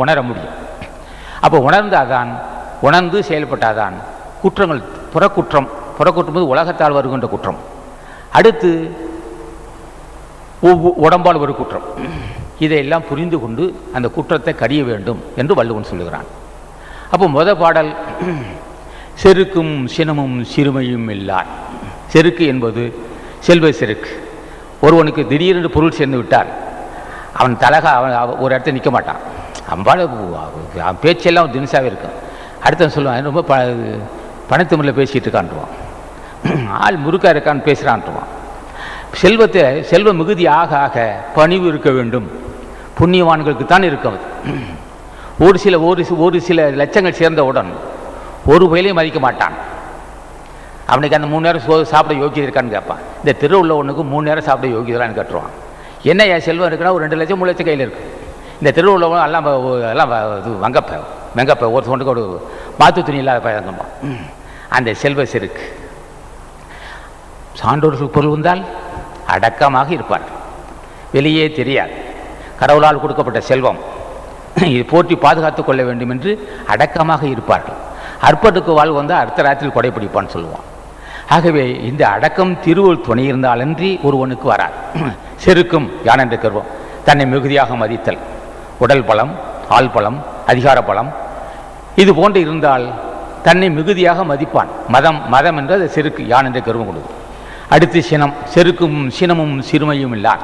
உணர முடியும். அப்போ உணர்ந்து செயல்பட்டால்தான் குற்றங்கள் புறக்குற்றம் உலகத்தால் வருகின்ற குற்றம், அடுத்து உடம்பால் ஒரு குற்றம், இதையெல்லாம் புரிந்து கொண்டு அந்த குற்றத்தை கடிய வேண்டும் என்று வள்ளுவன் சொல்லுகிறான். அப்போ பாடல் செருக்கும் சினமும் சிறுமையும் இல்லார். செருக்கு என்பது செல்வ செருக்கு. ஒருவனுக்கு திடீரென்று பொருள் சேர்ந்து விட்டால் அவன் அவன் ஒரு இடத்துல நிற்க மாட்டான். அவன் பேச்செல்லாம் தினசாவே இருக்கும். அடுத்த சொல்லுவான், ரொம்ப பணத்துமுறையில் பேசிகிட்டு இருக்கான்ட்டுவான், ஆள் முறுக்கா இருக்கான்னு பேசுகிறான்ட்டுவான். செல்வ மிகுதி ஆக ஆக பணிவு இருக்க வேண்டும். புண்ணியவான்களுக்கு தான் இருக்கும். ஒரு சில லட்சங்கள் சேர்ந்தவுடன் ஒரு வயலையும் மதிக்க மாட்டான். அவனுக்கு அந்த 3 நேரம் சாப்பிட யோகியது இருக்கான்னு கேட்பான். இந்த தெருவில் ஒன்றுக்கு 3 நேரம் சாப்பிட யோகியதான்னு கேட்டுருவான். என்ன என் செல்வம் இருக்குன்னா ஒரு 2 லட்சம் 3 லட்சம் கையில் இருக்குது. இந்த தெருவில் உள்ளவங்க எல்லாம் இது வெங்கப்ப ஒரு தொண்டுக்கு ஒரு மாற்று துணி இல்லாத பயங்கம்பான். அந்த செல்வ செருக்கு. சான்றோர்கள் பொருள் வந்தால் அடக்கமாக இருப்பார்கள், வெளியே தெரியாது. கடவுளால் கொடுக்கப்பட்ட செல்வம் இது போற்றி பாதுகாத்து கொள்ள வேண்டும் என்று அடக்கமாக இருப்பார்கள். அற்பட்டுக்கு வாழ்வு வந்தால் அடுத்த ராத்திரி கொடை பிடிப்பான்னு சொல்லுவான். ஆகவே இந்த அடக்கம் திருவருள் துணை இருந்தாலன்றி ஒருவனுக்கு வராது. செருக்கும் யான் என்று கருவம், தன்னை மிகுதியாக மதித்தல், உடல் பலம், ஆள் பலம், அதிகார பலம் இது போன்று இருந்தால் தன்னை மிகுதியாக மதிப்பான். மதம் என்றது செருக்கு, யான் என்ற கருவம் கொண்டது. அடுத்து சினம், செருக்கும் சினமும் சிறுமையும் இல்லான்.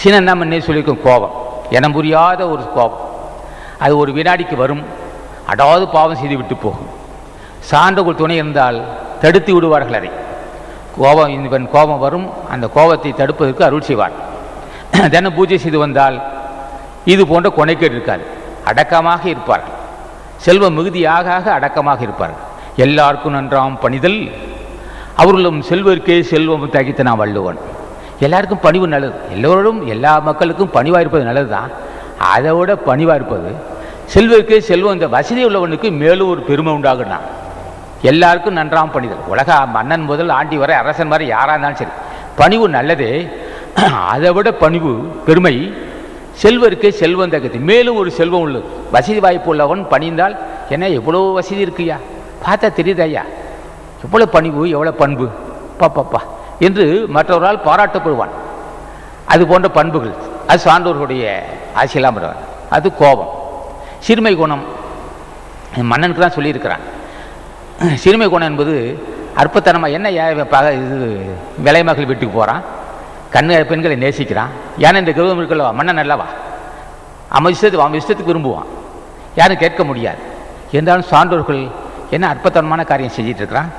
சினம் தான் முன்னே சொல்லியிருக்கும் கோபம், இனம் புரியாத ஒரு கோபம். அது ஒரு வினாடிக்கு வரும், அடாவது பாவம் செய்து விட்டு போகும். சான்றோர்கள் துணை இருந்தால் தடுத்து விடுவார்கள் அதை. கோபம் வரும், அந்த கோபத்தை தடுப்பதற்கு அருள் செய்வார். தினம் பூஜை செய்து வந்தால் இது போன்ற கொனைக்கேடு இருக்காது, அடக்கமாக இருப்பார்கள். செல்வம் மிகுதியாக அடக்கமாக இருப்பார்கள். எல்லாருக்கும் நன்றாம் பணிதல் அவர்களும் செல்வர்க்கே செல்வம் தகித்த நான் வள்ளுவன். எல்லாருக்கும் பணிவு நல்லது, எல்லோரும் எல்லா மக்களுக்கும் பணிவாக இருப்பது நல்லது தான். அதை விட பணிவாக இருப்பது செல்வர்க்கே செல்வம். இந்த வசதி உள்ளவனுக்கு மேலும் ஒரு பெருமை உண்டாகுனா. எல்லாருக்கும் நன்றாம் பணிதல். உலக மன்னன் முதல் ஆண்டி வரை அரசன் வரை யாராக இருந்தாலும் சரி, பணிவு நல்லதே. அதை விட பணிவு பெருமை செல்வருக்கே செல்வம் தகுதி, மேலும் ஒரு செல்வம் உள்ளது. வசதி வாய்ப்பு உள்ளவன் பணிந்தால் என்ன எவ்வளோ வசதி இருக்குயா, பார்த்தா தெரியுது ஐயா, எவ்வளோ பணிவு, எவ்வளோ பண்பு, பாப்பாப்பா என்று மற்றவரால் பாராட்டப்படுவான். அது போன்ற பண்புகள் அது சான்றோர்களுடைய ஆசையெல்லாம் வருவார். அது கோபம். சிறுமை குணம் மன்னனுக்கு தான் சொல்லியிருக்கிறான். சிறுமை குணம் என்பது அற்பத்தனமாக என்ன இது விலைமகள் வீட்டுக்கு போகிறான், பெண்களை நேசிக்கிறான். ஏன்னா இந்த கௌரவம் இருக்கல்லவா, மன்னன் அல்லவா, அவன் இஷ்டத்துக்கு விரும்புவான், யாரும் கேட்க முடியாது. இருந்தாலும் சான்றோர்கள் என்ன அற்பத்தனமான காரியம் செஞ்சிட்டு இருக்கிறான்.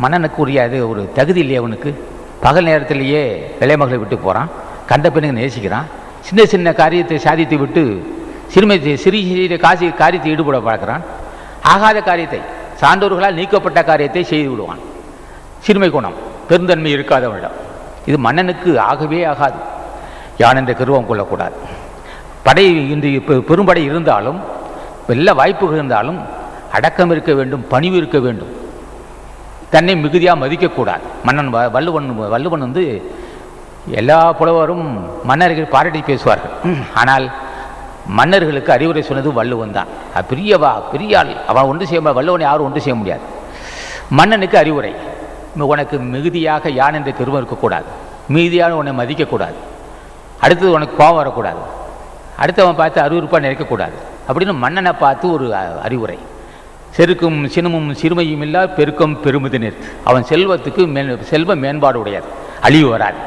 மன்னனுக்கு உரியாது ஒரு தகுதி இல்லையே அவனுக்கு. பகல் நேரத்திலேயே விலைமகளை விட்டு போகிறான், கண்ட பெண்ணுங்க நேசிக்கிறான். சின்ன சின்ன காரியத்தை சாதித்து விட்டு சிறிய காரியத்தை ஈடுபட பார்க்கிறான். ஆகாத காரியத்தை, சான்றோர்களால் நீக்கப்பட்ட காரியத்தை செய்து விடுவான். சிறுமை குணம், பெருந்தன்மை இருக்காதவனிடம். இது மன்னனுக்கு ஆகவே ஆகாது. யான் என்ற கருவம் கொள்ளக்கூடாது. படை இன்று பெரும்படை இருந்தாலும் எல்லா வாய்ப்புகள் இருந்தாலும் அடக்கம் இருக்க வேண்டும், பணிவு இருக்க வேண்டும். தன்னை மிகுதியாக மதிக்கக்கூடாது. மன்னன் வள்ளுவன் எல்லா புலவரும் மன்னர்கள் பாராட்டி பேசுவார்கள். ஆனால் மன்னர்களுக்கு அறிவுரை சொன்னது வள்ளுவன் தான். பெரிய ஆள், அவன் ஒன்று செய்ய முடியாது, வள்ளுவனை யாரும் ஒன்று செய்ய முடியாது. மன்னனுக்கு அறிவுரை, உனக்கு மிகுதியாக யான் என்ற கருவம் இருக்கக்கூடாது, மிகுதியாக உன்னை மதிக்கக்கூடாது, அடுத்தது உனக்கு கோபம் வரக்கூடாது, அடுத்தவன் பார்த்து அருவருப்பாக நினைக்கக்கூடாது அப்படின்னு மன்னனை பார்த்து ஒரு அறிவுரை. செருக்கும் சினமும் சிறுமையும் இல்லா பெருக்கம் பெருமிது நிறுத்து. அவன் செல்வத்துக்கு செல்வ மேம்பாடு உடையது, அழிவு வராது.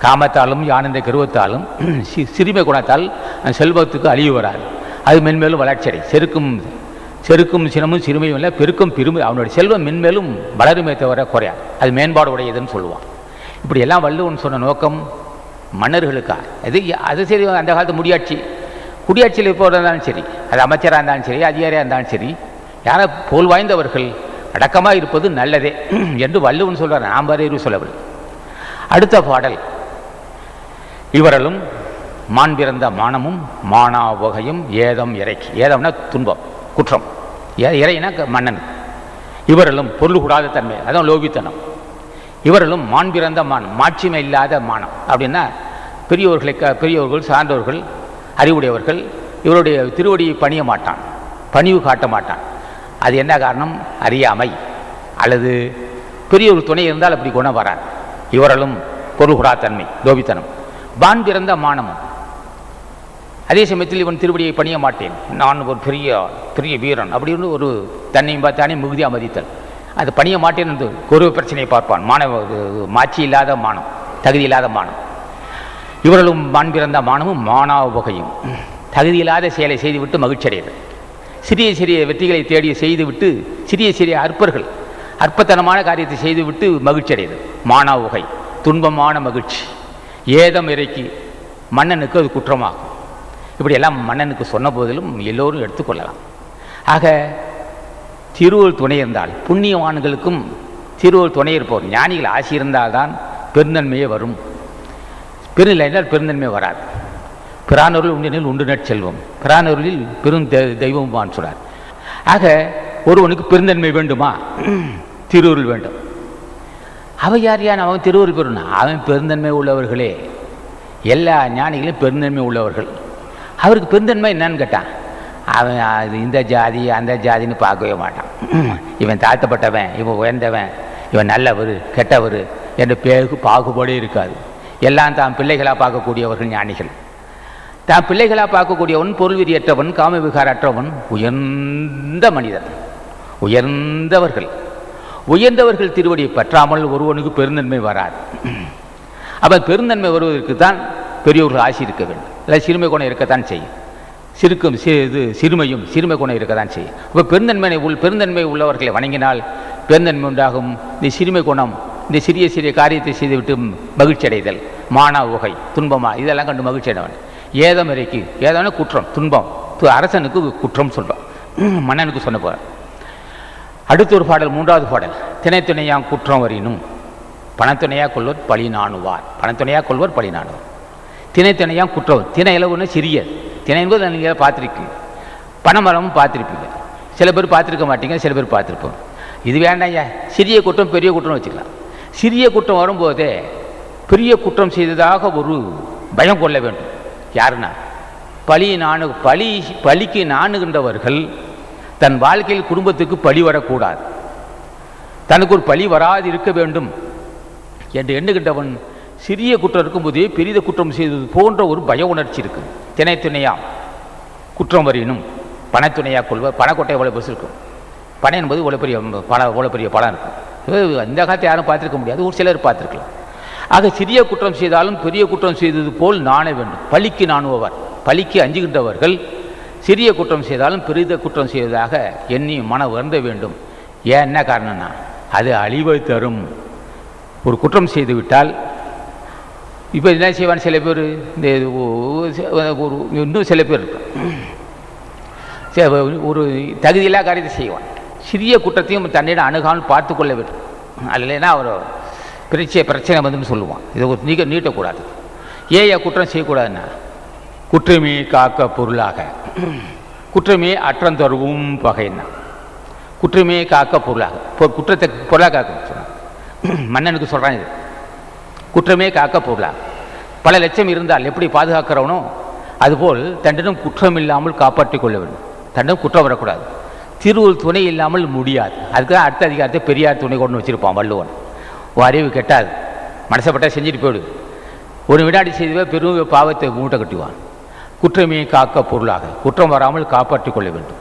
காமத்தாலும் யான் என்ற கருவத்தாலும் சிறுமை குணத்தால் செல்வத்துக்கு அழிவு வராது, அது மென்மேலும் வளர்ச்சி அடை. செருக்கும் சினமும் சிறுமையும் இல்லை, பெருக்கும் பெருமை. அவனுடைய செல்வம் மென்மேலும் வளருமே தவிர குறையாது, அது மேம்பாடு உடையதுன்னு சொல்லுவான். இப்படி எல்லாம் வள்ளுவன் சொன்ன நோக்கம் மன்னர்களுக்கா அது சரி. அந்த காலத்து குடியாட்சியில் இப்போ இருந்தாலும் சரி, அது அமைச்சராக இருந்தாலும் சரி, அதிகாரியாக இருந்தாலும் சரி, யாரை போல் வாய்ந்தவர்கள் அடக்கமாக இருப்பது நல்லதே என்று வள்ளுவன் சொல்கிறார். நாம் வரையறு சொல்லவில்லை. அடுத்த பாடல், இவரலும் மான் பிறந்த மானமும் மானா வகையும் ஏதம் இறைக்கு. ஏதம்னா துன்பம், குற்றம். இறைனா மன்னன். இவரலும் பொருள் கூடாத தன்மை, அதான் லோபித்தனம். இவரலும் மான் பிறந்த மாட்சிமை இல்லாத மானம் அப்படின்னா பெரியவர்கள் சார்ந்தவர்கள் அறிவுடையவர்கள் இவருடைய திருவடியை பணிய மாட்டான், பணிவு காட்ட மாட்டான். அது என்ன காரணம்? அறியாமை அல்லது பெரியவர்கள் துணை இருந்தால் அப்படி குணம் வராது. இவரலும் பொருள் கூடாத தன்மை, லோபித்தனம். வான் பிறந்த மானமும், அதே சமயத்தில் இவன் திருவடியை பணிய மாட்டேன், நான் ஒரு பெரிய வீரன் அப்படின்னு ஒரு தானே மிகுதியாக மதித்தல். அது பணிய மாட்டேன் என்று ஒரு பிரச்சனையை பார்ப்பான். மாட்சி இல்லாத மானம், தகுதி இல்லாத மானம். இவர்களும் மான் பிறந்த மானமும் மானா வகையும், தகுதியில்லாத செயலை செய்துவிட்டு மகிழ்ச்சி அடையது. சிறிய வெற்றிகளை தேடி செய்துவிட்டு சிறிய அற்பத்தனமான காரியத்தை செய்துவிட்டு மகிழ்ச்சி அடையது. மானா வகை, துன்பமான மகிழ்ச்சி. ஏதம் இறைக்கு, மன்னனுக்கு அது குற்றமாகும். இப்படியெல்லாம் மன்னனுக்கு சொன்ன போதிலும் எல்லோரும் எடுத்துக்கொள்ளலாம். ஆக திருவள்ளுவர் துணை இருந்தால், புண்ணியவான்களுக்கும் திருவள்ளுவர் துணை இருப்பவர் ஞானிகள் ஆசி இருந்தால்தான் பெருந்தன்மையே வரும். பெருநிலை என்றால் பெருந்தன்மை வராது. பிரானொருள் உண்டினில் உண்டு நற்செல்வம், பிரானொருளில் பெரும் தெய்வமான் சொல்றார். ஆக ஒருவனுக்கு பெருந்தன்மை வேண்டுமா? திருவருள் வேண்டும். அவன் திருவருள் பெறணும். அவன் பெருந்தன்மை உள்ளவர்களே, எல்லா ஞானிகளும் பெருந்தன்மை உள்ளவர்கள். அவருக்கு பெருந்தன்மை என்னன்னு கேட்டான், அவன் அது இந்த ஜாதி அந்த ஜாதின்னு பார்க்கவே மாட்டான். இவன் தாழ்த்தப்பட்டவன், இவன் உயர்ந்தவன், இவன் நல்லவர் கெட்டவர் என்ற பேருக்கு பாகுபாடே இருக்காது. எல்லாம் தான் பிள்ளைகளாக பார்க்கக்கூடியவர்கள் ஞானிகள். தான் பிள்ளைகளாக பார்க்கக்கூடியவன் பொருள் விரியற்றவன், காம விகாரற்றவன், உயர்ந்த மனிதன். உயர்ந்தவர்கள் திருவடியை பற்றாமல் ஒருவனுக்கு பெருந்தன்மை வராது. அப்போ பெருந்தன்மை வருவதற்கு தான் பெரியோர்கள் ஆசி இருக்க வேண்டும். இல்லை சிறுமை குணம் இருக்கத்தான் செய்யும். சிறுமை குணம் இருக்கத்தான் செய்யும். அப்போ பெருந்தன்மை உள்ளவர்களை வணங்கினால் பெருந்தன்மை உண்டாகும். இந்த சிறுமை குணம், இந்த சிறிய காரியத்தை செய்துவிட்டு மகிழ்ச்சி அடைதல், மானா உகை, துன்பமா, இதெல்லாம் கண்டு மகிழ்ச்சி அடைவன். ஏதமிறைக்கு ஏதான குற்றம், துன்பம், அரசனுக்கு குற்றம் சொல்கிறோம், மன்னனுக்கு சொன்ன போகிறார். அடுத்த ஒரு பாடல், 3வது பாடல், திணைத்துணையாம் குற்றம் வரினும் பணத்துணையாக கொள்வர் பழி நாணுவார். திணைத்துணையாம் குற்றம். திணை அளவுன்னு சிறிய திணை என்பது நீங்கள் பார்த்துருக்கீங்க, பனைமரமும் பார்த்துருப்பீங்க. சில பேர் பார்த்துருக்க மாட்டீங்க, சில பேர் பார்த்துருப்போம். இது வேண்டாம் ஐயா, சிறிய குற்றம் பெரிய குற்றம் வச்சுக்கலாம். சிறிய குற்றம் வரும்போதே பெரிய குற்றம் செய்ததாக ஒரு பயம் கொள்ள வேண்டும். யாருன்னா பழிக்கு நாணுகின்றவர்கள் தன் வாழ்க்கையில் குடும்பத்துக்கு பழி வரக்கூடாது, தனக்கு ஒரு பழி வராது இருக்க வேண்டும் என்று எண்ணுகின்றவன் சிறிய குற்றம் இருக்கும்போதே பெரிய குற்றம் செய்தது போன்ற ஒரு பய உணர்ச்சி இருக்கு. திணைத்துணையாம் குற்றம் வரினும் பணத்துணையாக கொள்வர். பணக்கொட்டை எவ்வளோ பெருசு இருக்கும், பணம் என்பது இவ்வளோ பெரிய பணம் இருக்கும். இந்த காலத்தை யாரும் பார்த்துருக்க முடியாது, ஒரு சிலர் பார்த்துருக்கலாம். ஆக சிறிய குற்றம் செய்தாலும் பெரிய குற்றம் செய்தது போல் நாண வேண்டும். பழிக்கு நாணுபவர், பழிக்கு அஞ்சுகின்றவர்கள் சிறிய குற்றம் செய்தாலும் பெரிய குற்றம் செய்வதாக எண்ணி மன வருந்த வேண்டும். ஏன் என்ன காரணம்னா அது அழிவை தரும். ஒரு குற்றம் செய்து விட்டால் இப்போ என்ன செய்வான் சில பேர், இந்த இன்னும் சில பேர் ஒரு தகுதியில்லா காரியத்தை செய்வான். சிறிய குற்றத்தையும் தன்னிடம் அணுகாமல் பார்த்து கொள்ள வேண்டும். இல்லைன்னா அவர் பிரச்சனை வந்துன்னு சொல்லுவான். இதை ஒரு நீட்டக்கூடாது. ஏன் குற்றம் செய்யக்கூடாதுன்னா குற்றமே காக்க பொருளாக, குற்றமே அற்றந்தருவும் பகைன்னா, குற்றமே காக்க பொருளாக, குற்றத்தை பொருளாக காக்க சொன்னான். மன்னனுக்கு சொல்கிறான் இது, குற்றமே காக்க பொருளாக. பல லட்சம் இருந்தால் எப்படி பாதுகாக்கிறவனோ அதுபோல் தன்னிடம் குற்றம் இல்லாமல் காப்பாற்றி கொள்ள வேண்டும். தன்னிடம் குற்றம் வரக்கூடாது. திருவுள் துணை இல்லாமல் முடியாது. அதுக்கு தான் அடுத்த அதிகாரத்தை பெரியார் துணை கொண்டு வச்சுருப்பான் வள்ளுவன். அறிவு கெட்டாது, மனசப்பட்ட செஞ்சுட்டு போயிடு. ஒரு வினாடி செய்துவே பெரும் பாவத்தை மூட்டை கட்டுவான். குற்றமே காக்க பொருளாக, குற்றம் வராமல் காப்பாற்றி கொள்ள வேண்டும்.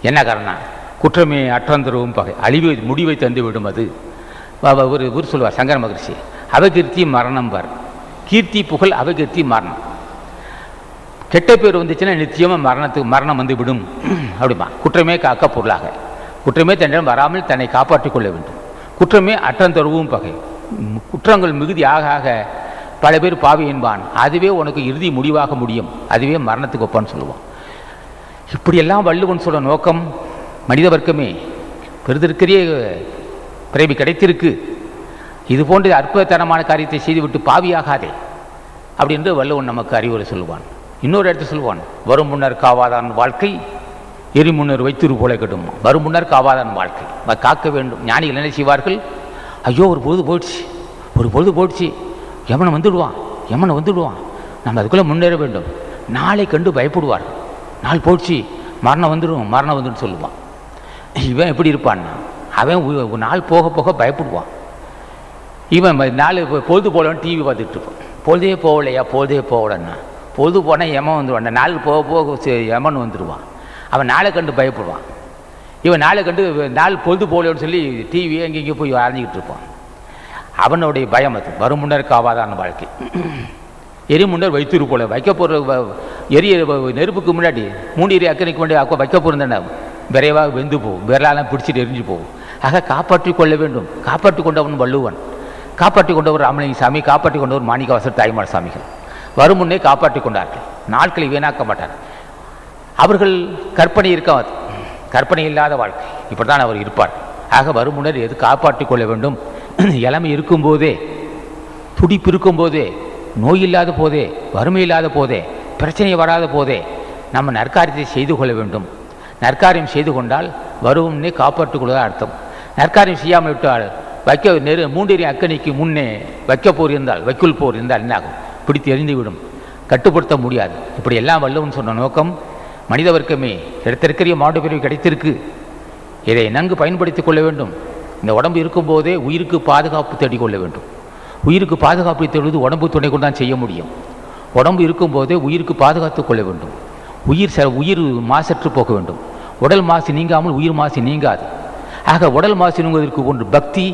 என்ன காரணம்? குற்றமே அற்றந்தருவும் பகை, முடிவை தந்து விடும். அது ஒரு சொல்லுவார் சங்கர மகரிஷி, அவகீர்த்தி மரணம் பார். கீர்த்தி புகழ், அவகீர்த்தி மரணம். கெட்ட பேர் வந்துச்சுன்னா நிச்சயமாக மரணம் வந்து விடும் அப்படிமா. குற்றமே காக்க பொருளாக, குற்றமே தன்னிடம் வராமல் தன்னை காப்பாற்றிக் கொள்ள வேண்டும். குற்றமே அற்றந்தருவும் பகை. குற்றங்கள் மிகுதி ஆக ஆக பல பேர் பாவி என்பான். அதுவே உனக்கு இறுதி முடிவாக முடியும், அதுவே மரணத்துக்கு ஒப்பான்னு சொல்லுவான். இப்படியெல்லாம் வள்ளுவன் சொல்ல நோக்கம், மனித வர்க்கமே பெருதிற்கரிய பிறவி கிடைத்திருக்கு, இது போன்ற அற்புதத்தனமான காரியத்தை செய்துவிட்டு பாவியாகாதே அப்படின்று வள்ளுவன் நமக்கு அறிவுரை சொல்லுவான். இன்னொரு இடத்துல சொல்லுவான், வரும் முன்னர் காவாதான் வாழ்க்கை எரி முன்னர் வைத்திரு போல கெடும். வரும் முன்னர் காவாதான் வாழ்க்கை, காக்க வேண்டும். ஞானிகள் என்ன செய்வார்கள்? ஐயோ ஒரு பொழுது போயிடுச்சு, யமனை வந்துடுவான், நம்ம அதுக்குள்ளே முன்னேற வேண்டும். நாளை கண்டு பயப்படுவார்கள். நாள் போயிடுச்சு, மரணம் வந்துடும் சொல்லுவான். இவன் எப்படி இருப்பான்னா, அவன் நாள் போக போக பயப்படுவான். இவன் நாள் பொழுது போகலன்னு டிவி பார்த்துட்டு இருப்பான். பொழுதே போகலன்னா பொழுது போனால் யமன் வந்துடுவான். அந்த நாள் போக போக யமன் வந்துடுவான். அவன் நாளை கண்டு பயப்படுவான். இவன் நாளை கண்டு நாள் பொழுது போகலன்னு சொல்லி டிவி எங்கெங்கே போய் அரைஞ்சிக்கிட்டு இருப்பான். அவனுடைய பயம் அது. வரும் முன்னர் காவாதான வாழ்க்கை எரி முன்னர் வைத்திரு போல. வைக்க போகிற எரிய நெருப்புக்கு முன்னாடி மூணு அக்கறைக்கு முன்னாடி வைக்க போகிறேன் விரைவாக வெந்து போகும், விரலாலாம் பிடிச்சிட்டு எரிஞ்சு போகும். ஆக காப்பாற்றி கொள்ள வேண்டும். காப்பாற்றி கொண்டவன் வள்ளுவன், காப்பாற்றி கொண்டவர் ராமலிங்க சாமி, காப்பாற்றி கொண்டவர் மாணிக்கவாசர் தாய்மார் சாமிகள் வரும் முன்னே காப்பாற்றி கொண்டார்கள். நாட்களை வீணாக்க மாட்டார். அவர்கள் கற்பனை இல்லாத வாழ்க்கை, இப்படி தான் அவர் இருப்பார். ஆக வரும் முன்னர் எது காப்பாற்றி கொள்ள வேண்டும். இளமை இருக்கும்போதே, துடிப்பு இருக்கும்போதே, நோய் இல்லாத போதே, வறுமை இல்லாத போதே, பிரச்சனை வராத போதே நம்ம நற்காரியத்தை செய்து கொள்ள வேண்டும். நற்காரியம் செய்து கொண்டால் வருவம்னே காப்பாற்றிக் கொள்வதாக அர்த்தம். நற்காரியம் செய்யாமல் விட்டால் மூன்றேரி அக்கணிக்கு முன்னே வைக்குள் போர் இருந்தால் என்னாகும்? பிடித்து எரிந்துவிடும், கட்டுப்படுத்த முடியாது. இப்படி எல்லாம் வள்ளுவன் சொன்ன நோக்கம், மனித வர்க்கமே இடத்திற்கரிய மாடு பிரிவு கிடைத்திருக்கு, இதை நன்கு பயன்படுத்திக் கொள்ள வேண்டும். இந்த உடம்பு இருக்கும்போதே உயிருக்கு பாதுகாப்பு தேடிக்கொள்ள வேண்டும். உயிருக்கு பாதுகாப்பு தேடுவது உடம்பு துணை கொண்டு தான் செய்ய முடியும். உடம்பு இருக்கும்போதே உயிருக்கு பாதுகாத்து கொள்ள வேண்டும். உயிர் மாசற்று போக வேண்டும். உடல் மாசு நீங்காமல் உயிர் மாசு நீங்காது. ஆக உடல் மாசு நீங்குவதற்கு ஒன்று பக்தி,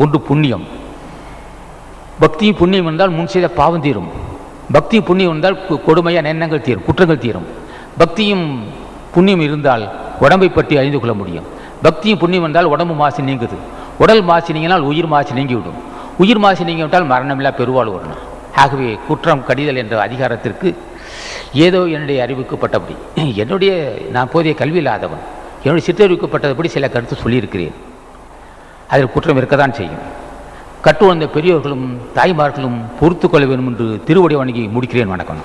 ஒன்று புண்ணியம். பக்தியும் புண்ணியம் என்றால் முன் செய்த பாவம் தீரும். பக்தி புண்ணியம் என்றால் கொடுமையான எண்ணங்கள் தீரும், குற்றங்கள் தீரும். பக்தியும் புண்ணியம் இருந்தால் உடம்பை பற்றி அறிந்து கொள்ள முடியும். பக்தியும் புண்ணியம் என்றால் உடம்பு மாசு நீங்குது. உடல் மாசு நீங்கினால் உயிர் மாசு நீங்கிவிடும். உயிர் மாசு நீங்கிவிட்டால் மரணமில்லா பெருவாழ்வு வரணும். ஆகவே குற்றம் கடிதல் என்ற அதிகாரத்திற்கு ஏதோ என்னுடைய அறிவிக்கப்பட்டபடி, நான் போதிய கல்வி இல்லாதவன், என்னுடைய சிற்றறிவிக்கப்பட்டபடி சில கருத்து சொல்லியிருக்கிறேன். அதில் குற்றம் இருக்கத்தான் செய்யும். கற்று வந்த பெரியோர்களும் தாய்மார்களும் பொறுத்து கொள்ள வேண்டும் என்று திருவடி வணங்கி முடிக்கிறேன். வணக்கம்.